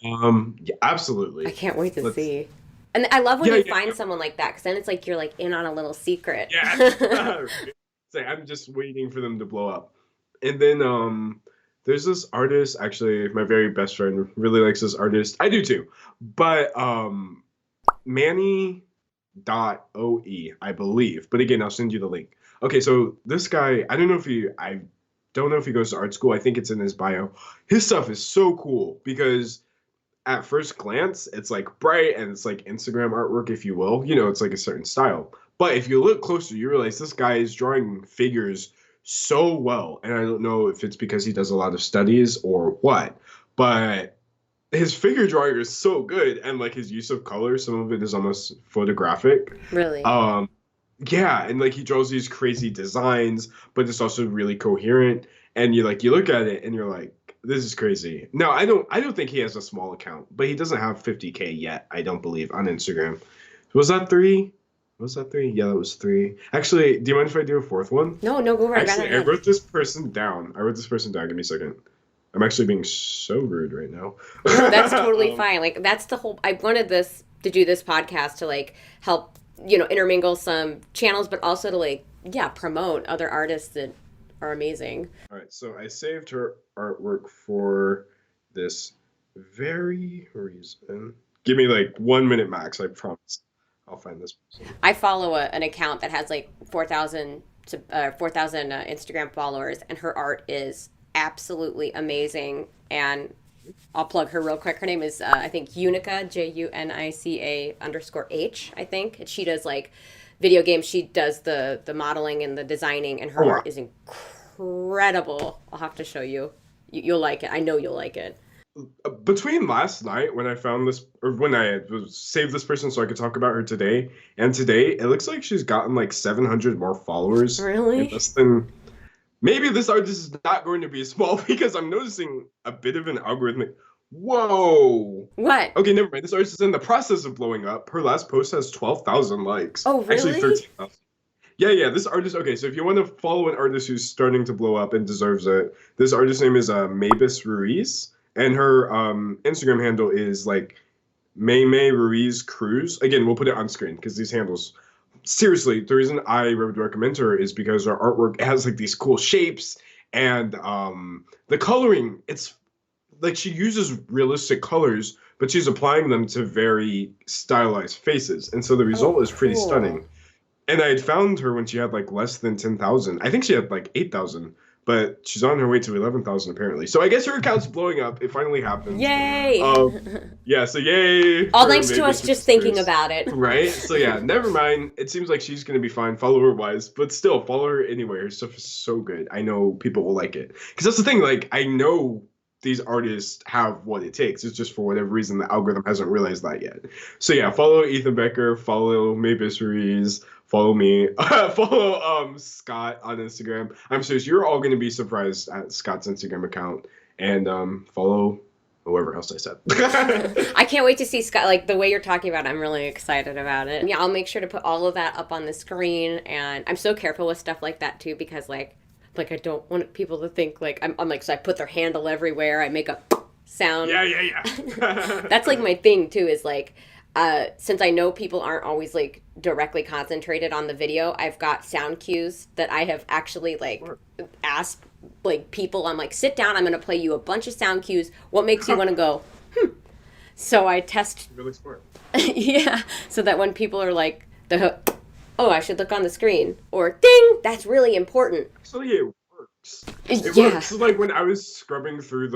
Yeah, absolutely. I can't wait to Let's- see. And I love when Yeah, you yeah, find yeah. someone like that, because then it's like you're like in on a little secret. Yeah. It's like, I'm just waiting for them to blow up. And then there's this artist, actually, my very best friend really likes this artist. I do too. But Manny.oe, I believe. But again, I'll send you the link. Okay, so this guy, I don't know if he goes to art school. I think it's in his bio. His stuff is so cool because at first glance, it's like bright and it's like Instagram artwork, if you will. You know, it's like a certain style. But if you look closer, you realize this guy is drawing figures so well. And I don't know if it's because he does a lot of studies or what, but his figure drawing is so good. And like his use of color, some of it is almost photographic. Really? Yeah, and like he draws these crazy designs, but it's also really coherent. And you look at it and you're like, this is crazy. No, I don't think he has a small account, but he doesn't have 50K yet, I don't believe, on Instagram. Was that 3? Was that 3? Yeah, that was 3. Actually, do you mind if I do a 4th one? No, go right Actually, I ahead. wrote this person down. Give me a second. I'm actually being so rude right now. No, that's totally fine. Like that's the whole. I wanted to do this podcast to like help intermingle some channels, but also to like promote other artists that are amazing. All right, so I saved her artwork for this very reason. Give me like 1 minute max, I promise. I'll find this person. I follow an account that has like 4,000 Instagram followers, and her art is absolutely amazing. And I'll plug her real quick. Her name is I think Unica, JUNICA_H, I think. And she does like video games. She does the modeling and the designing, and her Oh, wow. art is incredible. I'll have to show you. You'll like it. I know you'll like it. Between last night when I found this, or when I saved this person so I could talk about her today, and today, it looks like she's gotten like 700 more followers. Really? In less than, maybe this artist is not going to be small because I'm noticing a bit of an algorithmic. Whoa. What? Okay, never mind. This artist is in the process of blowing up. Her last post has 12,000 likes. Oh, Actually, really? 13,000. Yeah, yeah. This artist. Okay, so if you want to follow an artist who's starting to blow up and deserves it, this artist name is Mavis Ruiz, and her Instagram handle is like May Ruiz Cruz. Again, we'll put it on screen because these handles. Seriously, the reason I would recommend her is because her artwork has like these cool shapes and the coloring. It's like she uses realistic colors, but she's applying them to very stylized faces, and so the Oh, result is pretty cool. stunning. And I had found her when she had like less than 10,000. I think she had like 8,000, but she's on her way to 11,000 apparently. So I guess her account's blowing up. It finally happened. Yay! Yeah, so yay All for thanks to us Mavis just thinking Sisters. about it. Right? So yeah, never mind. It seems like she's gonna be fine follower wise, but still follow her anyway. Her stuff is so good. I know people will like it. Because that's the thing, like I know these artists have what it takes. It's just for whatever reason the algorithm hasn't realized that yet. So yeah, follow Ethan Becker, follow Mavis Ruiz, follow me, follow Scott on Instagram. I'm serious, you're all gonna be surprised at Scott's Instagram account. And follow whoever else I said. I can't wait to see Scott. Like the way you're talking about it, I'm really excited about it. Yeah, I'll make sure to put all of that up on the screen. And I'm so careful with stuff like that too because like I don't want people to think like I'm like so I put their handle everywhere. I make a sound. Yeah, yeah, yeah. That's like my thing too. Is like since I know people aren't always like directly concentrated on the video, I've got sound cues that I have actually like asked like people. I'm like, sit down. I'm going to play you a bunch of sound cues. What makes you want to go? So I test. Really smart. Yeah. So that when people are like oh, I should look on the screen or ding, that's really important. Actually, it works. It Yeah. works. Like when I was scrubbing through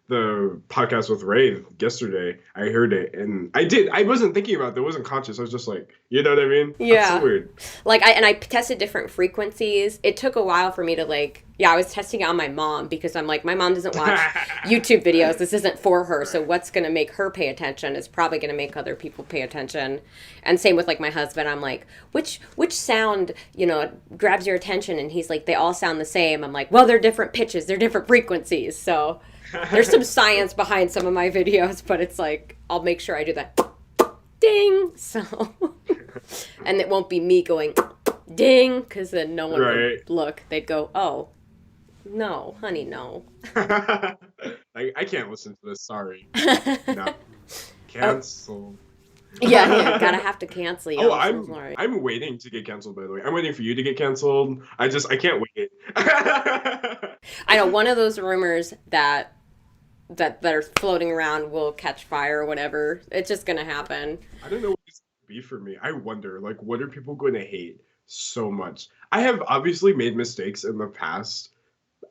the podcast with Ray yesterday, I heard it and I did. I wasn't thinking about it. I wasn't conscious. I was just like, you know what I mean? That's so Yeah. weird. Like I tested different frequencies. It took a while for me to like I was testing it on my mom because I'm like my mom doesn't watch YouTube videos. This isn't for her. So what's going to make her pay attention is probably going to make other people pay attention. And same with like my husband. I'm like, which sound, grabs your attention? And he's like, they all sound the same. I'm like, well, they're different pitches. They're different frequencies. So there's some science behind some of my videos, but it's like I'll make sure I do that ding. So and it won't be me going ding because then no one Right. would look. They'd go, oh, no, honey, no. I can't listen to this. Sorry. No. Oh, Cancel. yeah, gotta have to cancel you. Oh, I'm so sorry. I'm waiting to get canceled, by the way. I'm waiting for you to get canceled. I can't wait. I know one of those rumors that are floating around will catch fire or whatever. It's just gonna happen. I don't know what this will be for me. I wonder, like, what are people going to hate so much? I have obviously made mistakes in the past,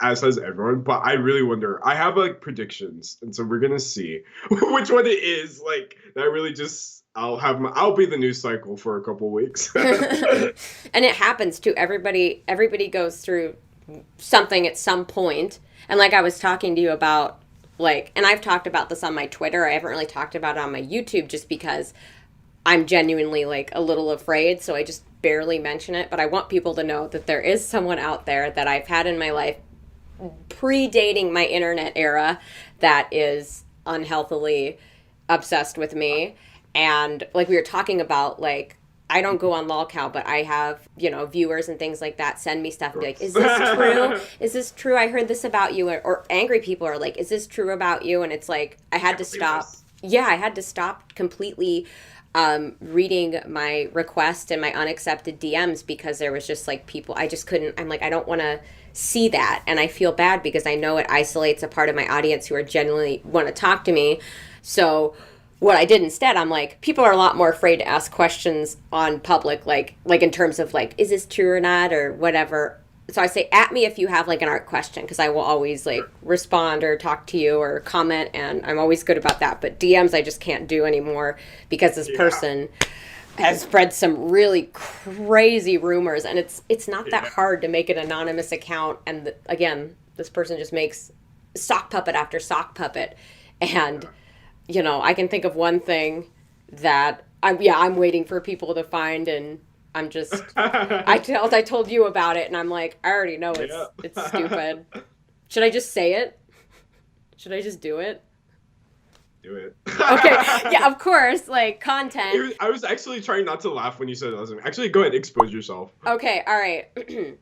as has everyone, but I really wonder. I have like predictions, and so we're gonna see which one it is. Like, that really just I'll be the news cycle for a couple weeks. And it happens to everybody. Everybody goes through something at some point. And like I was talking to you about, like, and I've talked about this on my Twitter. I haven't really talked about it on my YouTube just because I'm genuinely like a little afraid. So I just barely mention it. But I want people to know that there is someone out there that I've had in my life predating my internet era that is unhealthily obsessed with me. And like we were talking about, like, I don't go on lolcow, but I have, viewers and things like that send me stuff and be like, is this true? Is this true? I heard this about you. Or angry people are like, is this true about you? And it's like, I had to stop. Yeah, I had to stop completely reading my request and my unaccepted DMs because there was just like people, I just couldn't, I'm like, I don't want to see that. And I feel bad because I know it isolates a part of my audience who are genuinely want to talk to me. So what I did instead, I'm like, people are a lot more afraid to ask questions on public, like in terms of like, is this true or not or whatever. So I say, at me if you have like an art question, because I will always like respond or talk to you or comment, and I'm always good about that. But DMs I just can't do anymore because this person has spread some really crazy rumors, and it's not that hard to make an anonymous account. And again, this person just makes sock puppet after sock puppet, and I can think of one thing that I'm waiting for people to find and I'm just I told you about it and I'm like, I already know Yeah. it's stupid. Should I just say it? Should I just do it? Do it. Okay. Yeah, of course, like content. I was actually trying not to laugh when you said it. Actually, go ahead, expose yourself. Okay, all right.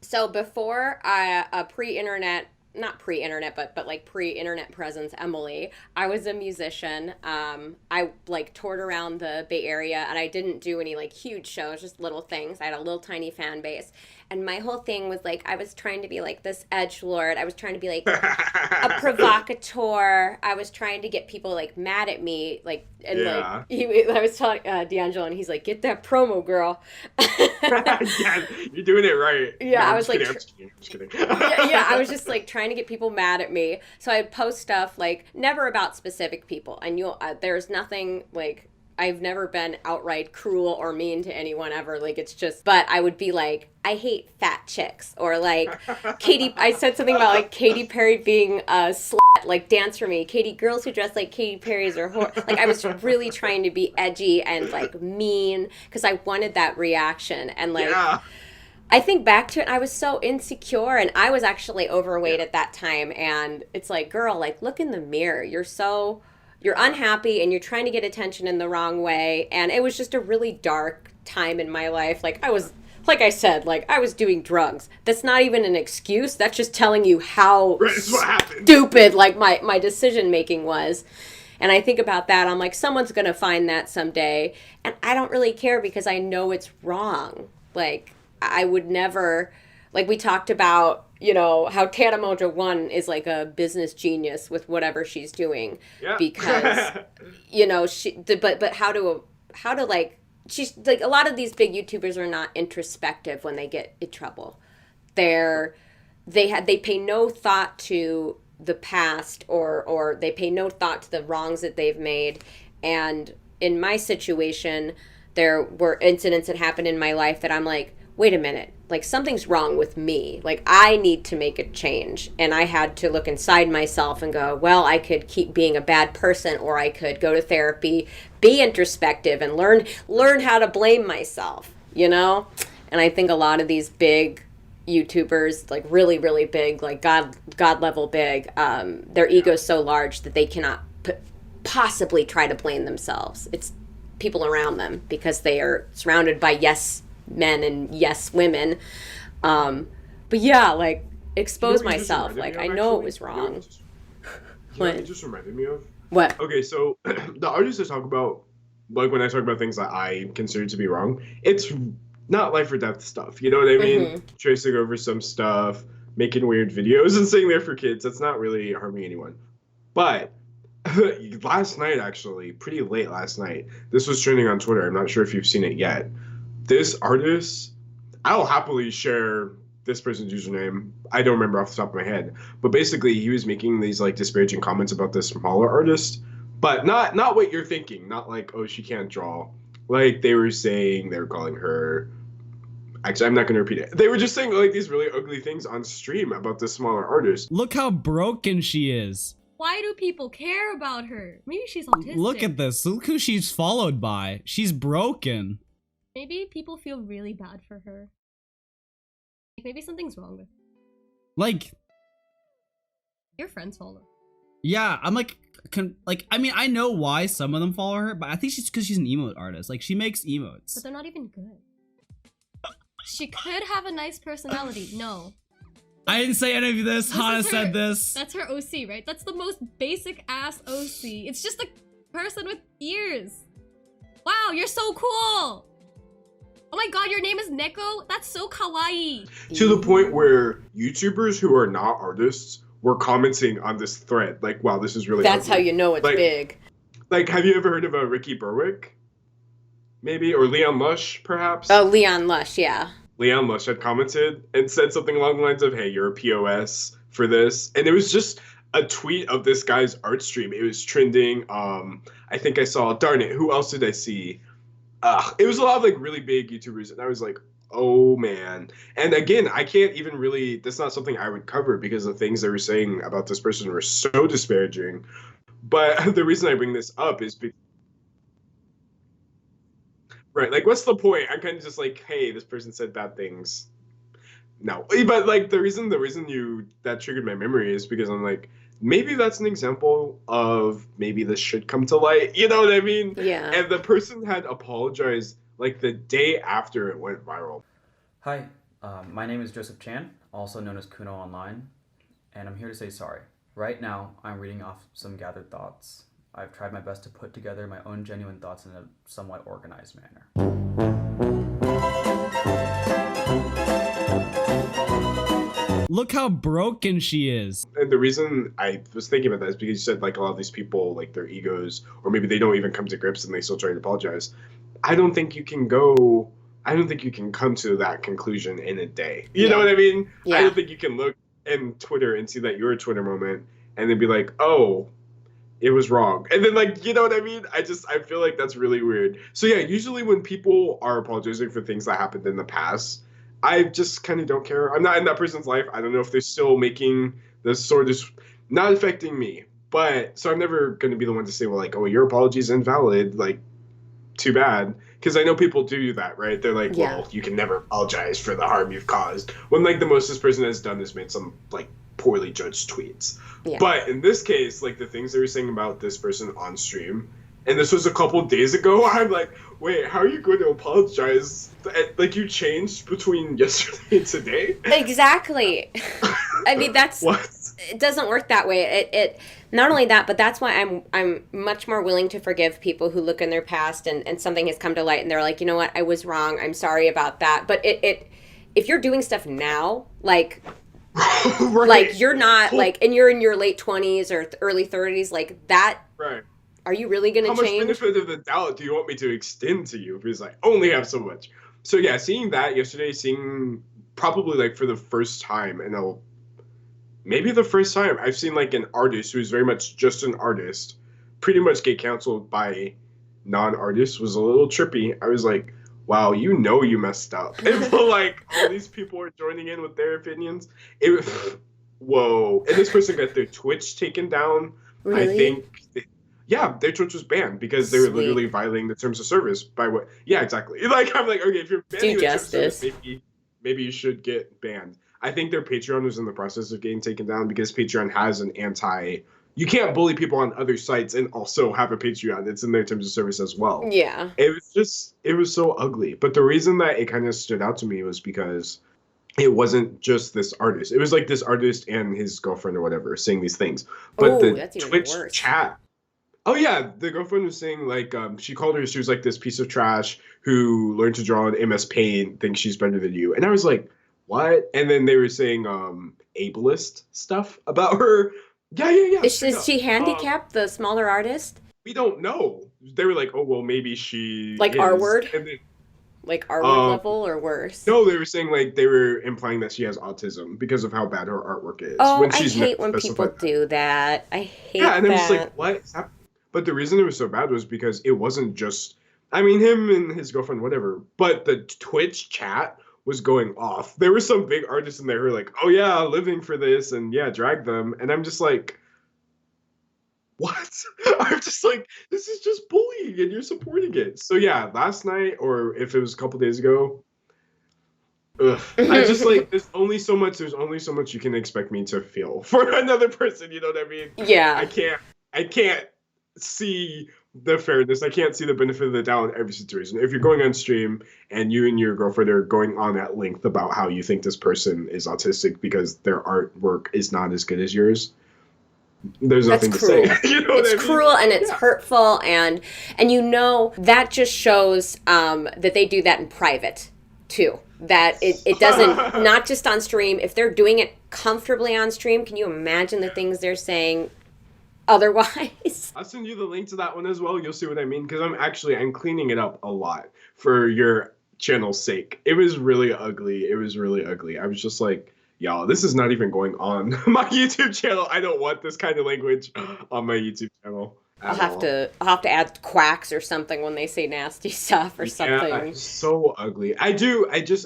So before a pre-internet, not pre-internet, but like pre-internet presence, Emily, I was a musician. I like toured around the Bay Area, and I didn't do any like huge shows, just little things. I had a little tiny fan base, and my whole thing was like I was trying to be like this edgelord. I was trying to be like a provocateur. I was trying to get people like mad at me, like and Yeah. I was telling D'Angelo, and he's like, "Get that promo, girl." Yeah, you're doing it right. Yeah, No, I was like, I'm just kidding. I'm just kidding. yeah, I was just like trying to get people mad at me. So I'd post stuff like never about specific people, and you'll there's nothing like I've never been outright cruel or mean to anyone ever. Like it's just, but I would be like, I hate fat chicks, or like Katy. I said something about like Katy Perry being a slut. Like dance for me, Katy. Girls who dress like Katy Perry's are like I was really trying to be edgy and like mean because I wanted that reaction and like. Yeah. I think back to it, I was so insecure and I was actually overweight at that time. And it's like, girl, like, look in the mirror. You're unhappy and you're trying to get attention in the wrong way. And it was just a really dark time in my life. Like, like I said, like, I was doing drugs. That's not even an excuse. That's just telling you how That's what happened. stupid, like, my decision making was. And I think about that. I'm like, someone's going to find that someday. And I don't really care because I know it's wrong. Like, I would never, like we talked about, you know, how Tana Mojo 1 is like a business genius with whatever she's doing. Yeah. Because, you know, but how to like, she's like, a lot of these big YouTubers are not introspective when they get in trouble. They pay no thought to the past or they pay no thought to the wrongs that they've made. And in my situation, there were incidents that happened in my life that I'm like, wait a minute, like something's wrong with me. Like I need to make a change. And I had to look inside myself and go, well, I could keep being a bad person or I could go to therapy, be introspective and learn how to blame myself, you know? And I think a lot of these big YouTubers, like really, really big, like God level big, their ego's so large that they cannot possibly try to blame themselves. It's people around them because they are surrounded by yes men and yes women. But yeah, like expose myself. Like I know it was wrong. What it just reminded me of? What? Okay, so the artists I talk about, like when I talk about things that I consider to be wrong, it's not life or death stuff. You know what I mean? Mm-hmm. Tracing over some stuff, making weird videos and saying they're for kids. That's not really harming anyone. But last night, actually, pretty late last night, this was trending on Twitter. I'm not sure if you've seen it yet. This artist, I'll happily share this person's username. I don't remember off the top of my head, but basically he was making these like disparaging comments about this smaller artist, but not what you're thinking. Not like, oh, she can't draw. Like they were calling her. Actually, I'm not going to repeat it. They were just saying like these really ugly things on stream about this smaller artist. Look how broken she is. Why do people care about her? Maybe she's autistic. Look at this. Look who she's followed by. She's broken. Maybe people feel really bad for her. Maybe something's wrong with her. Like, Your friends follow her. yeah, I'm like, I mean, I know why some of them follow her, but I think she's because she's an emote artist. Like, she makes emotes. But they're not even good. She could have a nice personality. No. I didn't say any of this. Hana said this. That's her OC, right? That's the most basic ass OC. It's just a person with ears. Wow, you're so cool. Oh my god, your name is Neko? That's so kawaii. To the point where YouTubers who are not artists were commenting on this thread. Like, wow, this is really That's ugly. how you know it's Like, big. Like, have you ever heard of Ricky Berwick? Maybe? Or Leon Lush, perhaps? Oh, Leon Lush, yeah. Leon Lush had commented and said something along the lines of, hey, you're a POS for this. And it was just a tweet of this guy's art stream. It was trending. I think I saw, darn it, who else did I see? It was a lot of like really big YouTubers. And I was like, oh, man. And again, I can't even really, that's not something I would cover because the things they were saying about this person were so disparaging. But the reason I bring this up is because Right. Like, what's the point? I'm kind of just like, hey, this person said bad things. No. But like the reason you that triggered my memory is because I'm like, maybe that's an example of maybe this should come to light. You know what I mean? Yeah. And the person had apologized like the day after it went viral. Hi, my name is Joseph Chan, also known as Kuno online, and I'm here to say sorry. Right now, I'm reading off some gathered thoughts. I've tried my best to put together my own genuine thoughts in a somewhat organized manner. Look how broken she is. And the reason I was thinking about that is because you said like a lot of these people, like their egos, or maybe they don't even come to grips and they still try to apologize. I don't think you can come to that conclusion in a day. You know what I mean? Yeah. I don't think you can look in Twitter and see that you're a Twitter moment and then be like, oh, it was wrong. And then like, you know what I mean? I feel like that's really weird. So yeah, usually when people are apologizing for things that happened in the past, I just kind of don't care. I'm not in that person's life. I don't know if they're still making this sort of, not affecting me. But so I'm never going to be the one to say, well, like, oh, your apology is invalid. Like, too bad. Because I know people do that, right? They're like, well, you can never apologize for the harm you've caused. When like the most this person has done is made some like poorly judged tweets. Yeah. But in this case, like the things they were saying about this person on stream, and this was a couple days ago, I'm like, wait, how are you going to apologize? Like you changed between yesterday and today? Exactly. I mean, that's what? It doesn't work that way. It not only that, but that's why I'm much more willing to forgive people who look in their past and something has come to light and they're like, you know what, I was wrong. I'm sorry about that. But if you're doing stuff now, like right. Like you're not like, and you're in your late 20s or early 30s, like that. Right. Are you really going to change? How much benefit of the doubt do you want me to extend to you? Because I only have so much. So yeah, seeing that yesterday, seeing probably like for the first time, and maybe the first time I've seen like an artist who's very much just an artist, pretty much get canceled by non-artists was a little trippy. I was like, wow, you know you messed up. And like all these people are joining in with their opinions. It was, whoa. And this person got their Twitch taken down. Really? I think. Yeah, their Twitch was banned because they were literally violating the terms of service by what? Yeah, exactly. Like I'm like, okay, if you're banning the terms of service, maybe you should get banned. I think their Patreon was in the process of getting taken down because Patreon has an you can't bully people on other sites and also have a Patreon. It's in their terms of service as well. Yeah. It was so ugly. But the reason that it kind of stood out to me was because it wasn't just this artist. It was like this artist and his girlfriend or whatever saying these things. But the Twitch chat. Oh yeah, the girlfriend was saying like she was like this piece of trash who learned to draw in MS Paint, thinks she's better than you. And I was like, what? And then they were saying ableist stuff about her. Yeah. Is she handicapped, the smaller artist? We don't know. They were like, oh well, maybe she like R word, like R word level or worse. No, they were saying like they were implying that she has autism because of how bad her artwork is. Oh, I hate when people do that. I hate that. Yeah, and I'm just like, what is happening? But the reason it was so bad was because it wasn't just, I mean, him and his girlfriend, whatever, but the Twitch chat was going off. There were some big artists in there who were like, oh yeah, living for this, and yeah, drag them. And I'm just like, what? I'm just like, this is just bullying and you're supporting it. So yeah, last night, or if it was a couple days ago, I just like, there's only so much you can expect me to feel for another person, you know what I mean? Yeah. I can't see the fairness. I can't see the benefit of the doubt in every situation. If you're going on stream and you and your girlfriend are going on at length about how you think this person is autistic because their artwork is not as good as yours, there's nothing to say. You know it's cruel and it's hurtful, and you know that just shows that they do that in private too. That it doesn't, not just on stream. If they're doing it comfortably on stream, can you imagine the things they're saying otherwise? I'll send you the link to that one as well. You'll see what I mean, because I'm cleaning it up a lot for your channel's sake. It was really ugly. I was just like, y'all, this is not even going on my YouTube channel. I don't want this kind of language on my YouTube channel. I'll have to add quacks or something when they say nasty stuff or something. Yeah, it's so ugly. I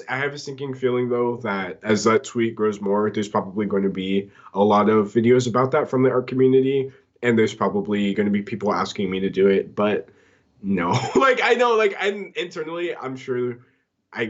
have a sinking feeling though that as that tweet grows more, there's probably going to be a lot of videos about that from the art community, and there's probably going to be people asking me to do it. But No. Like I know, like I'm internally, I'm sure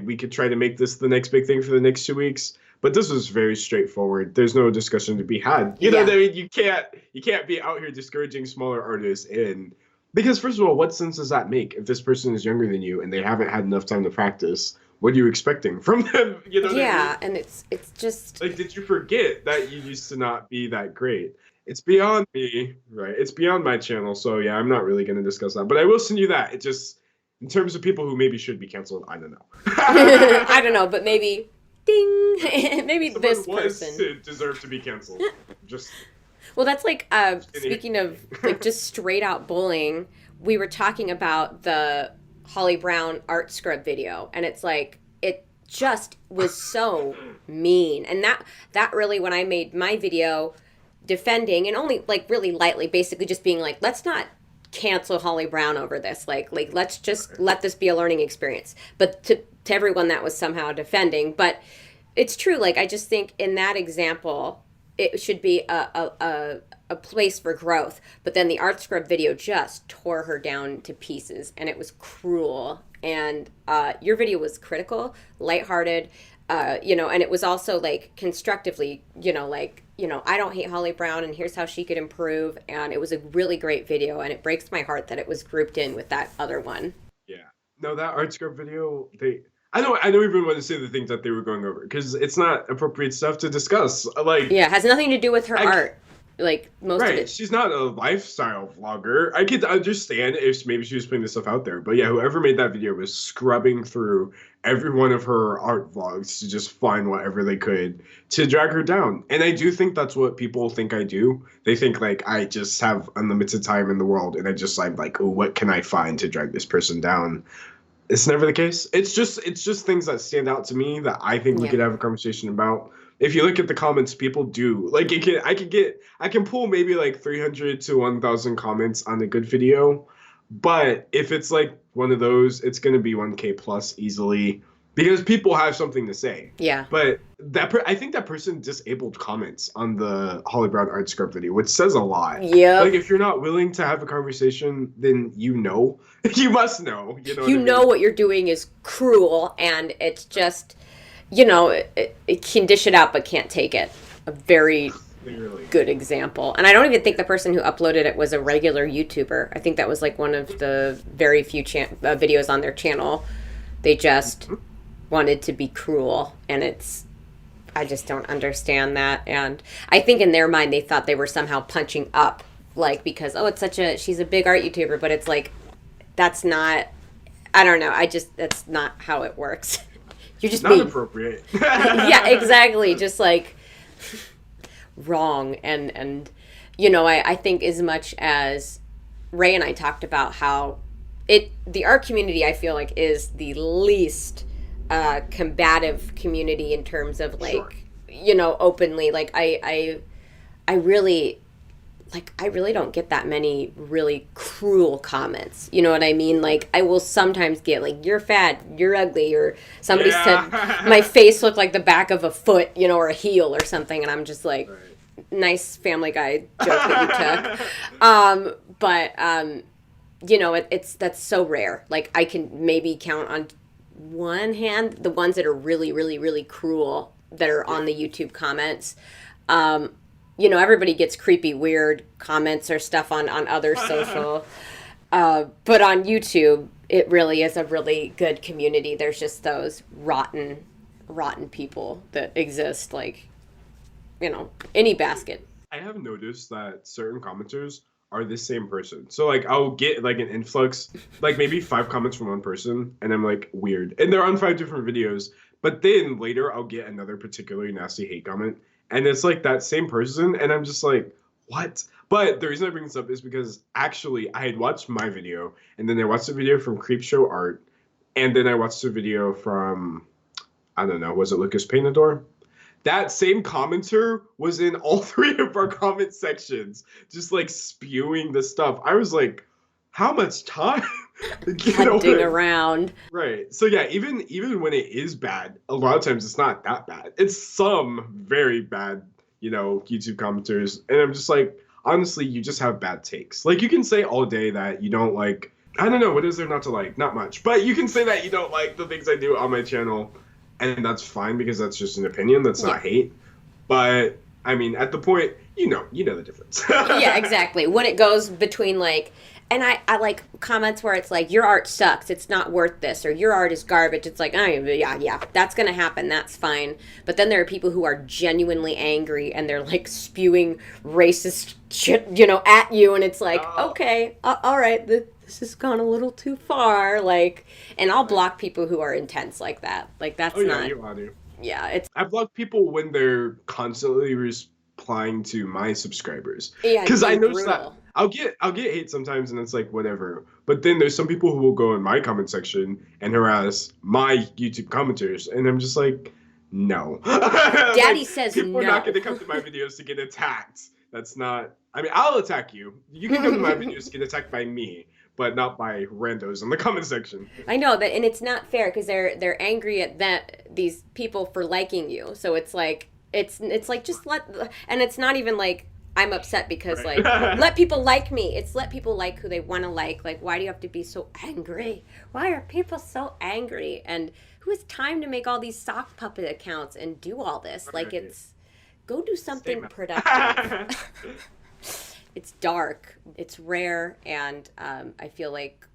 we could try to make this the next big thing for the next 2 weeks. But this was very straightforward. There's no discussion to be had. You know Yeah. what I mean? You can't be out here discouraging smaller artists and because first of all, what sense does that make if this person is younger than you and they haven't had enough time to practice? What are you expecting from them? You know what I Yeah, mean? and it's just Like, did you forget that you used to not be that great? It's beyond me, right? It's beyond my channel, so yeah, I'm not really going to discuss that. But I will send you that. It just, in terms of people who maybe should be canceled, I don't know. I don't know, but maybe ding, maybe Someone this was person. to deserve to be canceled. Just Well, that's like kidding. speaking of like just straight out bullying. We were talking about the Holly Brown art scrub video, and it's like it just was so mean, and that really when I made my video defending and only like really lightly, basically just being like, let's not cancel Holly Brown over this, like let's just let this be a learning experience. But to everyone that was somehow defending, but it's true. Like I just think in that example it should be a place for growth. But then the art scrub video just tore her down to pieces, and it was cruel. And your video was critical, lighthearted, and it was also like constructively, I don't hate Holly Brown, and here's how she could improve. And it was a really great video, and it breaks my heart that it was grouped in with that other one. yeah. No, that art script video, I don't even want to say the things that they were going over because it's not appropriate stuff to discuss. Like, Yeah, it has nothing to do with her art. Like most of right, it. she's not a lifestyle vlogger. I could understand if maybe she was putting this stuff out there, but yeah, whoever made that video was scrubbing through every one of her art vlogs to just find whatever they could to drag her down. And I do think that's what people think I do. They think like I just have unlimited time in the world, and I'm like, oh, what can I find to drag this person down? It's never the case. It's just things that stand out to me that I think we could have a conversation about. If you look at the comments, people do like I can pull maybe like 300 to 1,000 comments on a good video, but if it's like one of those, it's gonna be 1K plus easily because people have something to say. Yeah. But I think that person disabled comments on the Holly Brown art script video, which says a lot. Yeah. Like if you're not willing to have a conversation, then you must know. You know what you're doing is cruel, and it's just, it can dish it out but can't take it. A very Clearly. good example. And I don't even think the person who uploaded it was a regular YouTuber. I think that was like one of the very few videos on their channel. They just wanted to be cruel, and I just don't understand that. And I think in their mind they thought they were somehow punching up, like because she's a big art YouTuber, but it's like that's not. I don't know. That's not how it works. You're just not appropriate. Yeah, exactly. Just like wrong. And I think as much as Ray and I talked about how the art community, I feel like, is the least combative community in terms of like, openly. Like I really don't get that many really cruel comments. You know what I mean? Like, I will sometimes get, like, you're fat, you're ugly, or somebody said my face looked like the back of a foot, or a heel or something, and I'm just like, nice Family Guy joke that you took. That's so rare. Like, I can maybe count on one hand the ones that are really, really, really cruel that are on the YouTube comments. Everybody gets creepy, weird comments or stuff on other social. But on YouTube, it really is a really good community. There's just those rotten people that exist, like, any basket. I have noticed that certain commenters are the same person. So, like, I'll get, like, an influx, like, maybe 5 comments from one person, and I'm like, weird. And they're on 5 different videos. But then later, I'll get another particularly nasty hate comment. And it's like that same person, and I'm just like, what? But the reason I bring this up is because actually I had watched my video, and then I watched a video from Creepshow Art, and then I watched a video from, I don't know, was it Lucas Painador? That same commenter was in all 3 of our comment sections, just like spewing the stuff. I was like, how much time? Hunting around. Right. So yeah, even when it is bad, a lot of times it's not that bad. It's some very bad, YouTube commenters. And I'm just like, honestly, you just have bad takes. Like, you can say all day that you don't like I don't know. What is there not to like? Not much. But you can say that you don't like the things I do on my channel, and that's fine because that's just an opinion. That's not hate. But I mean, at the point, you know the difference. Yeah, exactly. When it goes between like, and I like comments where it's like, your art sucks, it's not worth this, or your art is garbage. It's like, oh, yeah, that's gonna happen. That's fine. But then there are people who are genuinely angry and they're like spewing racist shit, at you, and it's like, okay, all right, this has gone a little too far. Like, and I'll block people who are intense like that. Like, that's not. You want to. Yeah, it's. I block people when they're constantly replying to my subscribers. Yeah, because I notice brutal. that I'll get hate sometimes, and it's like whatever. But then there's some people who will go in my comment section and harass my YouTube commenters, and I'm just like, no. Daddy like, says people no. are not going to come to my videos to get attacked. That's not. I mean, I'll attack you. You can come to my videos to get attacked by me, but not by randos in the comment section. I know that, and it's not fair because they're angry at these people for liking you. So it's like it's like just let, and it's not even like I'm upset because like let people like me. It's let people like who they want to like. Like, why do you have to be so angry? Why are people so angry? And who has time to make all these sock puppet accounts and do all this? Like, it's go do something productive. It's dark, it's rare, and I feel like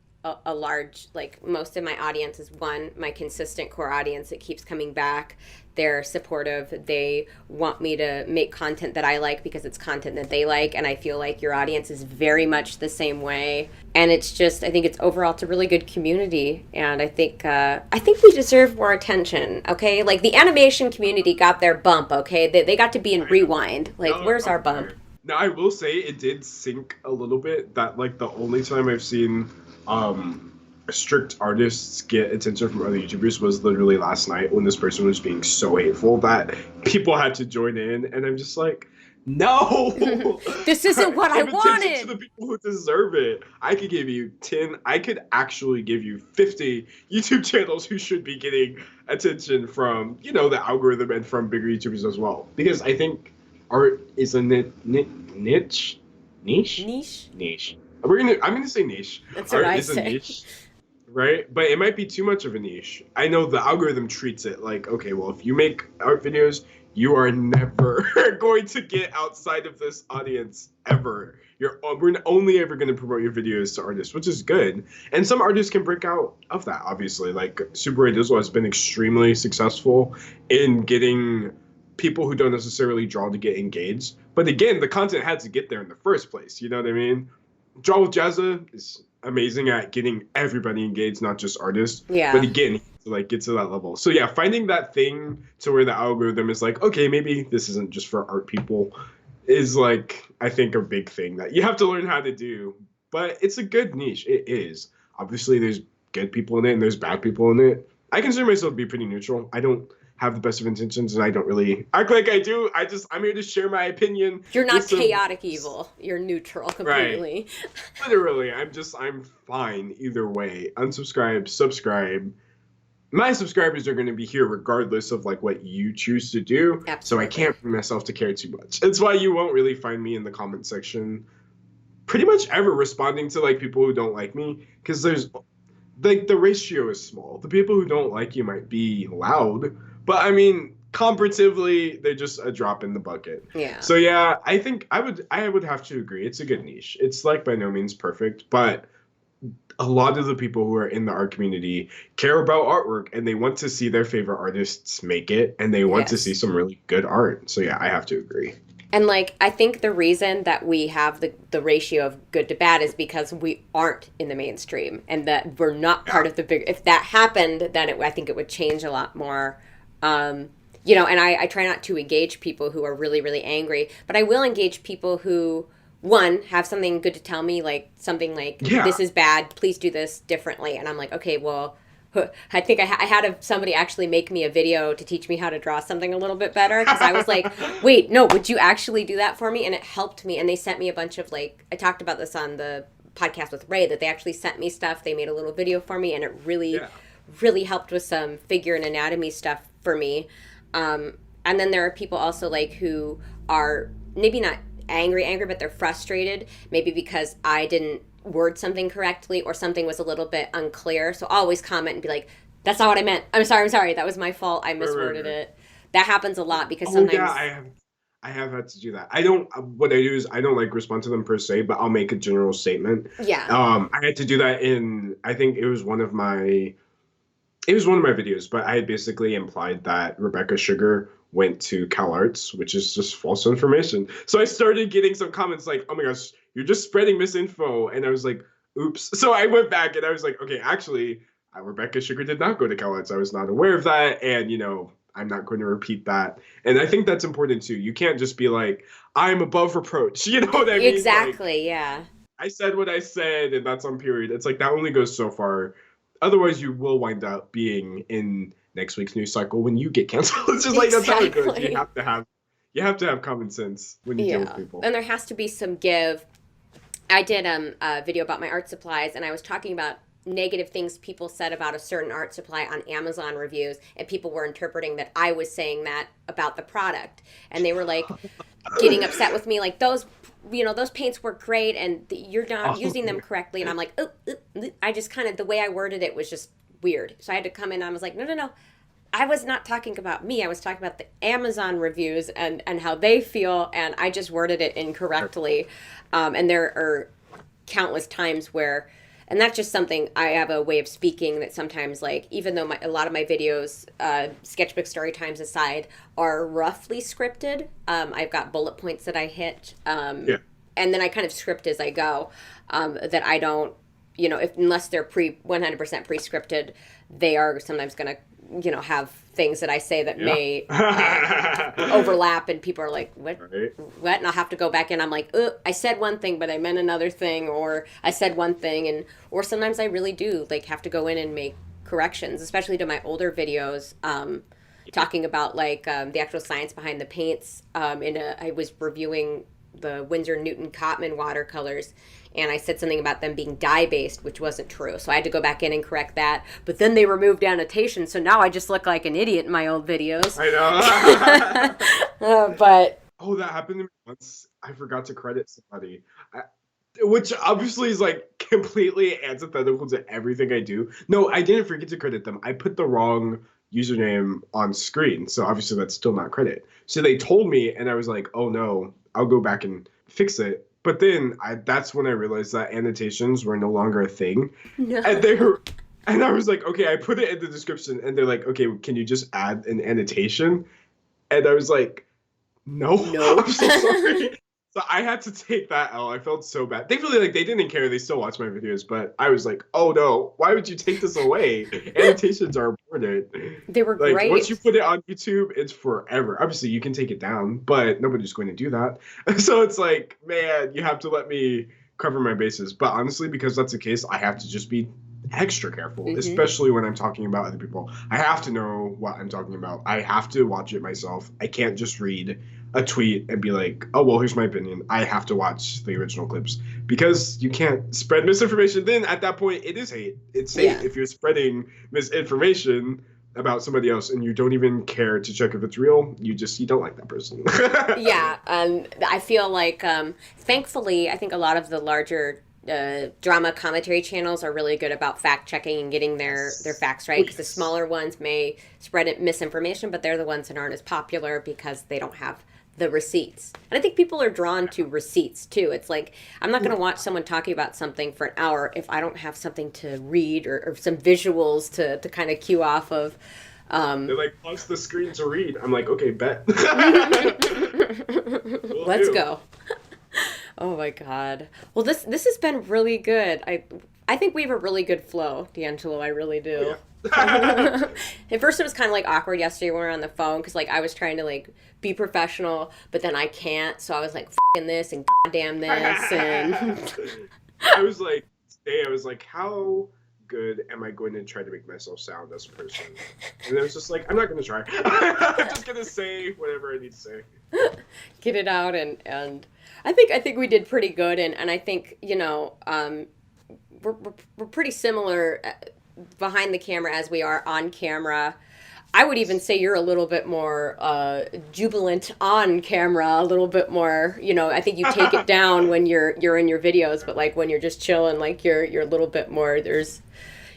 a large, like most of my audience is my consistent core audience that keeps coming back. They're supportive. They want me to make content that I like because it's content that they like, and I feel like your audience is very much the same way. And it's just, I think it's overall, it's a really good community, and I think we deserve more attention. Okay, like the animation community got their bump. Okay, they got to be in Rewind. Like, where's our bump? Now, I will say it did sink a little bit that, like, the only time I've seen strict artists get attention from other YouTubers was literally last night when this person was being so hateful that people had to join in, and I'm just like, no! This isn't what I Give attention wanted! to the people who deserve it. I could give you 10, I could actually give you 50 YouTube channels who should be getting attention from, the algorithm and from bigger YouTubers as well. Because I think art is a niche. I'm gonna say niche. That's what art I is say. A niche, right? But it might be too much of a niche. I know the algorithm treats it like, okay, well, if you make art videos, you are never going to get outside of this audience ever. We're only ever going to promote your videos to artists, which is good. And some artists can break out of that, obviously. Like Super Ray Dizzle has been extremely successful in getting people who don't necessarily draw to get engaged. But again, the content had to get there in the first place. You know what I mean? Draw with Jazza is amazing at getting everybody engaged, not just artists. Yeah. But again, like get to that level. So yeah, finding that thing to where the algorithm is like, okay, maybe this isn't just for art people is like, I think a big thing that you have to learn how to do. But it's a good niche. It is. Obviously, there's good people in it and there's bad people in it. I consider myself to be pretty neutral. I don't have the best of intentions, and I don't really act like I do. I'm here to share my opinion. You're not chaotic evil. You're neutral completely. Right. Literally, I'm fine either way. Unsubscribe, subscribe. My subscribers are going to be here regardless of like what you choose to do. Absolutely. So I can't bring myself to care too much. That's why you won't really find me in the comment section pretty much ever responding to like people who don't like me, because there's like the ratio is small. The people who don't like you might be loud, but I mean, comparatively, they're just a drop in the bucket. Yeah. So yeah, I think I would have to agree. It's a good niche. It's like by no means perfect, but a lot of the people who are in the art community care about artwork and they want to see their favorite artists make it, and they want to see some really good art. So yeah, I have to agree. And like, I think the reason that we have the ratio of good to bad is because we aren't in the mainstream, and that we're not part of the big. If that happened, then I think it would change a lot more. And I try not to engage people who are really, really angry, but I will engage people who, one, have something good to tell me, like something like, this is bad, please do this differently. And I'm like, okay, well, I think I had somebody actually make me a video to teach me how to draw something a little bit better, because I was like, wait, no, would you actually do that for me? And it helped me. And they sent me a bunch of, like, I talked about this on the podcast with Ray, that they actually sent me stuff. They made a little video for me, and it really, really helped with some figure and anatomy stuff for me. And then there are people also, like, who are maybe not angry, but they're frustrated, maybe because I didn't word something correctly or something was a little bit unclear. So I'll always comment and be like, that's not what I meant. I'm sorry. That was my fault. I misworded it. That happens a lot because sometimes. Yeah, I have had to do that. I don't. What I do is I don't like respond to them per se, but I'll make a general statement. Yeah. I had to do that in. I think it was one of my. It was one of my videos, but I had basically implied that Rebecca Sugar went to Cal Arts, which is just false information. So I started getting some comments like, "Oh my gosh, you're just spreading misinfo," and I was like, "Oops." So I went back and I was like, "Okay, actually, Rebecca Sugar did not go to Cal Arts. I was not aware of that, and I'm not going to repeat that." And I think that's important too. You can't just be like, "I'm above reproach." You know what I mean? Exactly. Like, yeah. I said what I said, and that's on period. It's like that only goes so far. Otherwise, you will wind up being in next week's news cycle when you get canceled. It's just like that's how it goes. You have to have common sense when you deal with people. And there has to be some give. I did a video about my art supplies, and I was talking about negative things people said about a certain art supply on Amazon reviews, and people were interpreting that I was saying that about the product, and they were like getting upset with me, like those paints were great and you're not using them correctly. And I'm like, I just kind of, the way I worded it was just weird. So I had to come in and I was like, no. I was not talking about me. I was talking about the Amazon reviews and how they feel. And I just worded it incorrectly. And there are countless times where, and that's just something, I have a way of speaking that sometimes, like, even though a lot of my videos, sketchbook story times aside, are roughly scripted, I've got bullet points that I hit, and then I kind of script as I go, that I don't, unless they're 100% pre-scripted, they are sometimes going to, have things that I say that may overlap, and people are like, what? And I'll have to go back in. I'm like, I said one thing, but I meant another thing, or I said one thing, or sometimes I really do like have to go in and make corrections, especially to my older videos, talking about like the actual science behind the paints. I was reviewing the Winsor Newton Cotman watercolors, and I said something about them being dye-based, which wasn't true. So I had to go back in and correct that. But then they removed annotations, so now I just look like an idiot in my old videos. I know. But... Oh, that happened to me once. I forgot to credit somebody. Which obviously is like completely antithetical to everything I do. No, I didn't forget to credit them. I put the wrong username on screen, so obviously that's still not credit. So they told me, and I was like, oh no, I'll go back and fix it. But then that's when I realized that annotations were no longer a thing. No. And I was like, okay, I put it in the description, and they're like, okay, can you just add an annotation? And I was like, no, I'm so sorry. So I had to take that L. I felt so bad. Thankfully, like, they didn't care. They still watch my videos, but I was like, oh no, why would you take this away? Annotations are important. They were like, great. Once you put it on YouTube, it's forever. Obviously, you can take it down, but nobody's going to do that. So it's like, man, you have to let me cover my bases. But honestly, because that's the case, I have to just be extra careful, especially when I'm talking about other people. I have to know what I'm talking about. I have to watch it myself. I can't just read a tweet and be like, oh, well, here's my opinion. I have to watch the original clips, because you can't spread misinformation. Then at that point, it is hate. It's hate if you're spreading misinformation about somebody else and you don't even care to check if it's real. You don't like that person. Yeah. I feel like, thankfully, I think a lot of the larger drama commentary channels are really good about fact checking and getting their facts right, because the smaller ones may spread misinformation, but they're the ones that aren't as popular because they don't have the receipts. And I think people are drawn to receipts too. It's like, I'm not going to watch someone talking about something for an hour if I don't have something to read or some visuals to kind of cue off of. They're like, pause the screen to read. I'm like, okay, bet. Let's go. Oh my god. Well, this has been really good. I think we have a really good flow, D'Angelo. I really do. Yeah. At first it was kind of like awkward yesterday when we were on the phone, because like I was trying to like be professional, but then I can't, so I was like f***ing this and goddamn this and I was like, how good am I going to try to make myself sound as a person? And I was just like, I'm not going to try. I'm just going to say whatever I need to say. Get it out, and I think we did pretty good, and I think, we're pretty similar behind the camera as we are on camera. I would even say you're a little bit more jubilant on camera, a little bit more, you know, I think you take it down when you're in your videos, but like when you're just chilling, like you're a little bit more,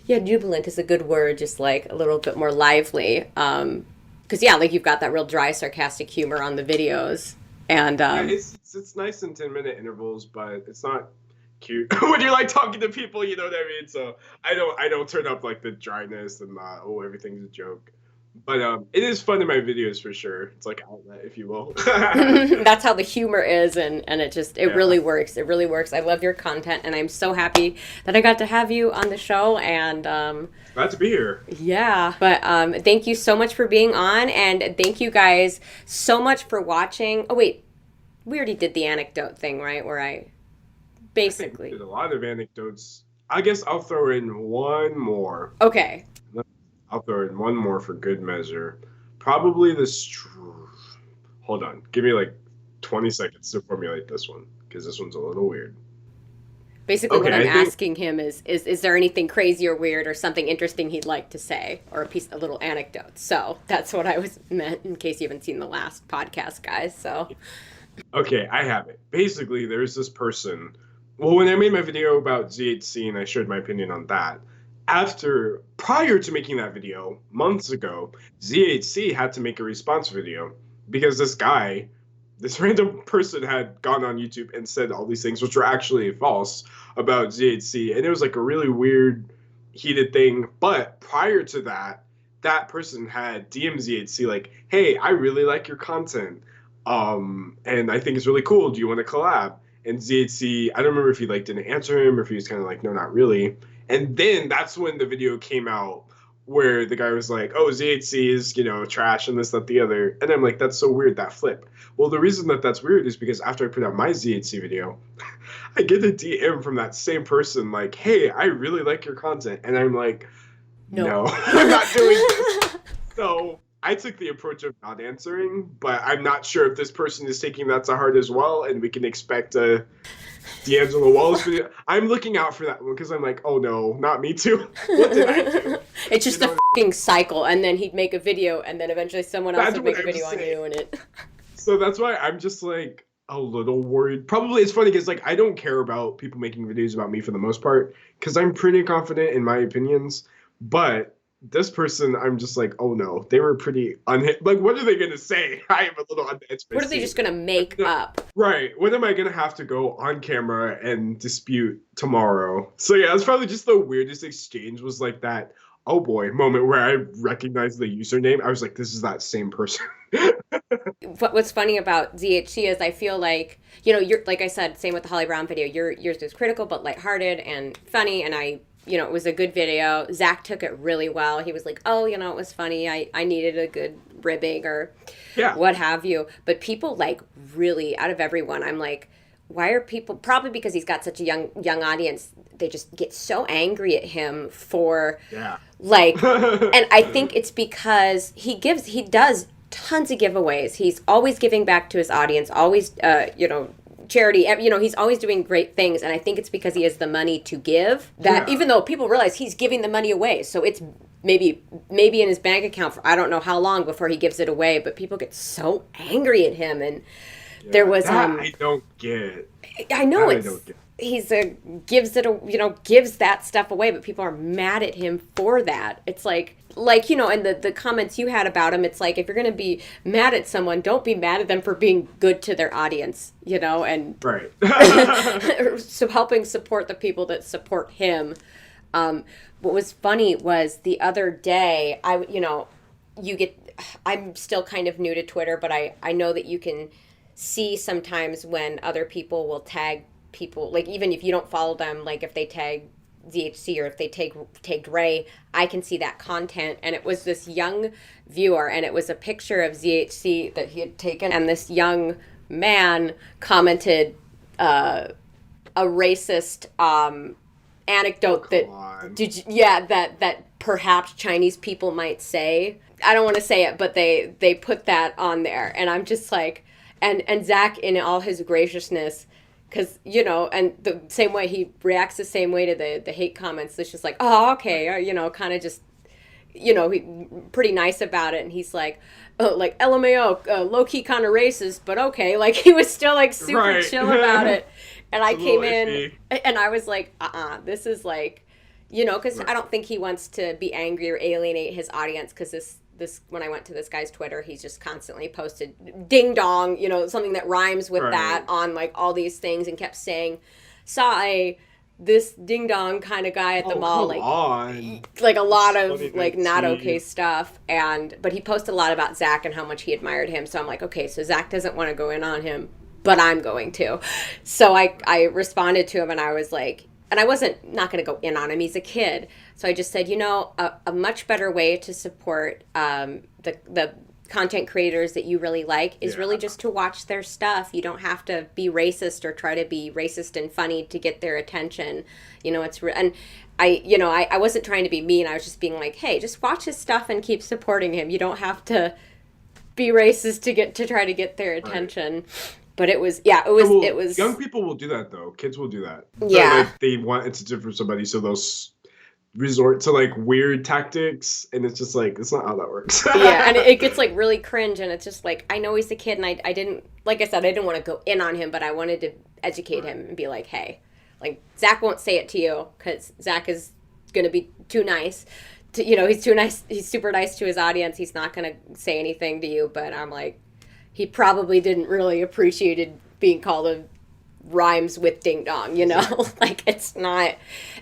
jubilant is a good word, just like a little bit more lively. Because yeah, like you've got that real dry, sarcastic humor on the videos, and yeah, it's nice in 10-minute intervals, but it's not cute when you're like talking to people. You know what I mean? So I don't turn up like the dryness and everything's a joke. But it is fun in my videos for sure. It's like an outlet, if you will. That's how the humor is, and it really works. It really works. I love your content, and I'm so happy that I got to have you on the show. And glad to be here. Yeah, but thank you so much for being on, and thank you guys so much for watching. Oh wait, we already did the anecdote thing, right? Where I basically did a lot of anecdotes. I guess I'll throw in one more. Okay. I'll throw in one more for good measure. Probably hold on. Give me like 20 seconds to formulate this one, because this one's a little weird. Basically, what I'm asking him is there anything crazy or weird or something interesting he'd like to say, or a little anecdote? So that's what I was meant, in case you haven't seen the last podcast, guys. So. Okay, I have it. Basically, there's this person. Well, when I made my video about ZHC and I shared my opinion on that, prior to making that video, months ago, ZHC had to make a response video because this random person had gone on YouTube and said all these things, which were actually false about ZHC. And it was like a really weird, heated thing. But prior to that, that person had DM'd ZHC like, hey, I really like your content. And I think it's really cool. Do you want to collab? And ZHC, I don't remember if he like didn't answer him or if he was kind of like, no, not really. And then that's when the video came out where the guy was like, oh, ZHC is, trash and this, that, the other. And I'm like, that's so weird, that flip. Well, the reason that that's weird is because after I put out my ZHC video, I get a DM from that same person like, hey, I really like your content. And I'm like, no I'm not doing this. So I took the approach of not answering, but I'm not sure if this person is taking that to heart as well, and we can expect a D'Angelo Wallace video. I'm looking out for that one because I'm like, oh no, not me too. What did I do? It's just a fucking cycle, and then he'd make a video, and then eventually someone else would make a video on you, and it. So that's why I'm just like a little worried. Probably it's funny because like I don't care about people making videos about me for the most part because I'm pretty confident in my opinions, but this person, I'm just like, oh no, they were pretty like, what are they gonna say? I am a little unhitched. What are they just gonna make up? Right. What am I gonna have to go on camera and dispute tomorrow? So yeah, it's probably just the weirdest exchange was like that, oh boy, moment where I recognized the username. I was like, this is that same person. What's funny about ZHC is I feel like, you're, like I said, same with the Holly Brown video, yours was critical but lighthearted and funny, and it was a good video. Zach took it really well. He was like, oh, it was funny. I needed a good ribbing or what have you. But people like really, out of everyone, I'm like, why are people, probably because he's got such a young audience, they just get so angry at him for like, and I think it's because he does tons of giveaways. He's always giving back to his audience, always, charity, he's always doing great things, and I think it's because he has the money to give that even though people realize he's giving the money away, so it's maybe in his bank account for I don't know how long before he gives it away, but people get so angry at him, and there was I don't get. I know gives that stuff away, but people are mad at him for that. It's like and the comments you had about him, it's like, if you're going to be mad at someone, don't be mad at them for being good to their audience, and right. So helping support the people that support him. What was funny was the other day, I'm still kind of new to Twitter, but I know that you can see sometimes when other people will tag people, like even if you don't follow them, like if they tag ZHC or if they tagged Ray, I can see that content. And it was this young viewer, and it was a picture of ZHC that he had taken, and this young man commented a racist anecdote that perhaps Chinese people might say. I don't want to say it, but they put that on there, and I'm just like, and Zach, in all his graciousness, because, and the same way he reacts the same way to the hate comments, it's just like, oh, okay, kind of just pretty nice about it, and he's like, oh, like LMAO, low key kind of racist, but okay. Like he was still like super chill about it, and I came in and I was like, this is like, because I don't think he wants to be angry or alienate his audience, because this when I went to this guy's Twitter, he's just constantly posted ding dong, something that rhymes with that on like all these things, and kept saying, saw this ding dong kind of guy at the mall, like a lot of like not okay stuff, but he posted a lot about Zach and how much he admired him. So I'm like, okay, so Zach doesn't want to go in on him, but I'm going to. So I responded to him, and I was like, and I wasn't not going to go in on him. He's a kid. So I just said, a much better way to support the content creators that you really like is really just to watch their stuff. You don't have to be racist or try to be racist and funny to get their attention. And I wasn't trying to be mean. I was just being like, hey, just watch his stuff and keep supporting him. You don't have to be racist to try to get their attention. Right. But it was young people will do that though. Kids will do that. Yeah. Like, they want attention from somebody, so they'll resort to like weird tactics, and it's just like, it's not how that works. Yeah, and it gets like really cringe, and it's just like, I know he's a kid, and I didn't, like I said, I didn't want to go in on him, but I wanted to educate him and be like, hey, like, Zach won't say it to you, because Zach is going to be too nice. He's too nice, he's super nice to his audience, he's not going to say anything to you, but I'm like, he probably didn't really appreciate it being called a rhymes with ding dong, like it's not.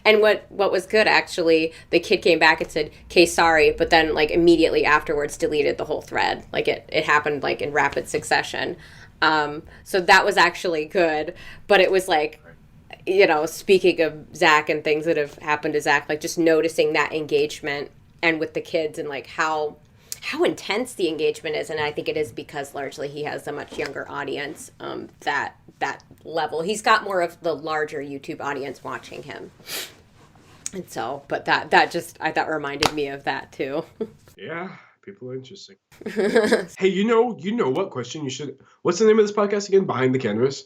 And what was good, actually, the kid came back and said, okay, sorry, but then like immediately afterwards deleted the whole thread. Like it happened like in rapid succession. So that was actually good, but it was like, speaking of Zach and things that have happened to Zach, like just noticing that engagement and with the kids, and like how intense the engagement is. And I think it is because largely he has a much younger audience, that level. He's got more of the larger YouTube audience watching him. And so, but that just, I thought, reminded me of that too. Yeah, people are interesting. Hey, you know what question you should, what's the name of this podcast again? Behind the Canvas?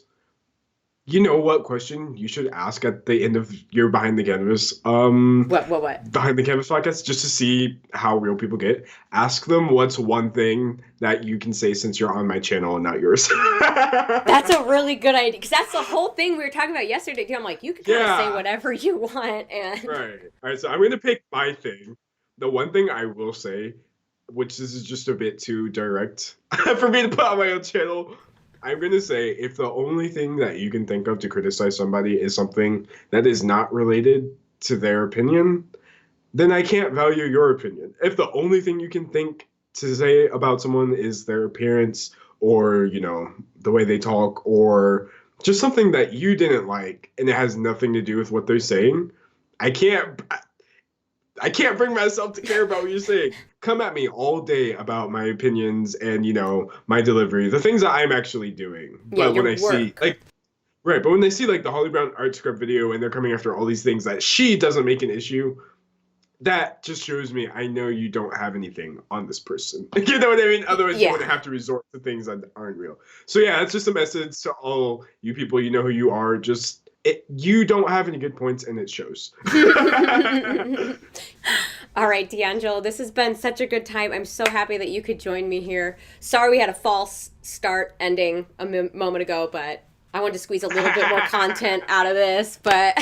You know what question you should ask at the end of your Behind the Canvas what Behind the Canvas podcast, just to see how real people get? Ask them, what's one thing that you can say since you're on my channel and not yours? That's a really good idea, because that's the whole thing we were talking about yesterday too. I'm like, you can kind of say whatever you want. And right. All right, so I'm gonna pick my thing. The one thing I will say, which this is just a bit too direct for me to put on my own channel, I'm going to say, if the only thing that you can think of to criticize somebody is something that is not related to their opinion, then I can't value your opinion. If the only thing you can think to say about someone is their appearance, or, the way they talk, or just something that you didn't like and it has nothing to do with what they're saying, I can't bring myself to care about what you're saying. Come at me all day about my opinions and, my delivery, the things that I'm actually doing. Yeah, but when I see, but when they see, like, the Holly Brown art script video and they're coming after all these things that she doesn't make an issue, that just shows me, I know you don't have anything on this person. You know what I mean? Otherwise, you wouldn't have to resort to things that aren't real. So, yeah, it's just a message to all you people. You know who you are. Just, you don't have any good points, and it shows. All right, D'Angelo, this has been such a good time. I'm so happy that you could join me here. Sorry we had a false start ending a moment ago, but I wanted to squeeze a little bit more content out of this. But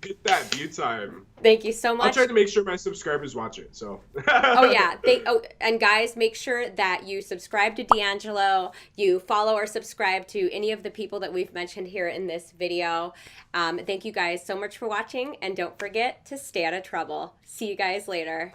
get that view time. Thank you so much. I'll try to make sure my subscribers watch it. So. Oh yeah, and guys, make sure that you subscribe to D'Angelo. You follow or subscribe to any of the people that we've mentioned here in this video. Thank you guys so much for watching, and don't forget to stay out of trouble. See you guys later.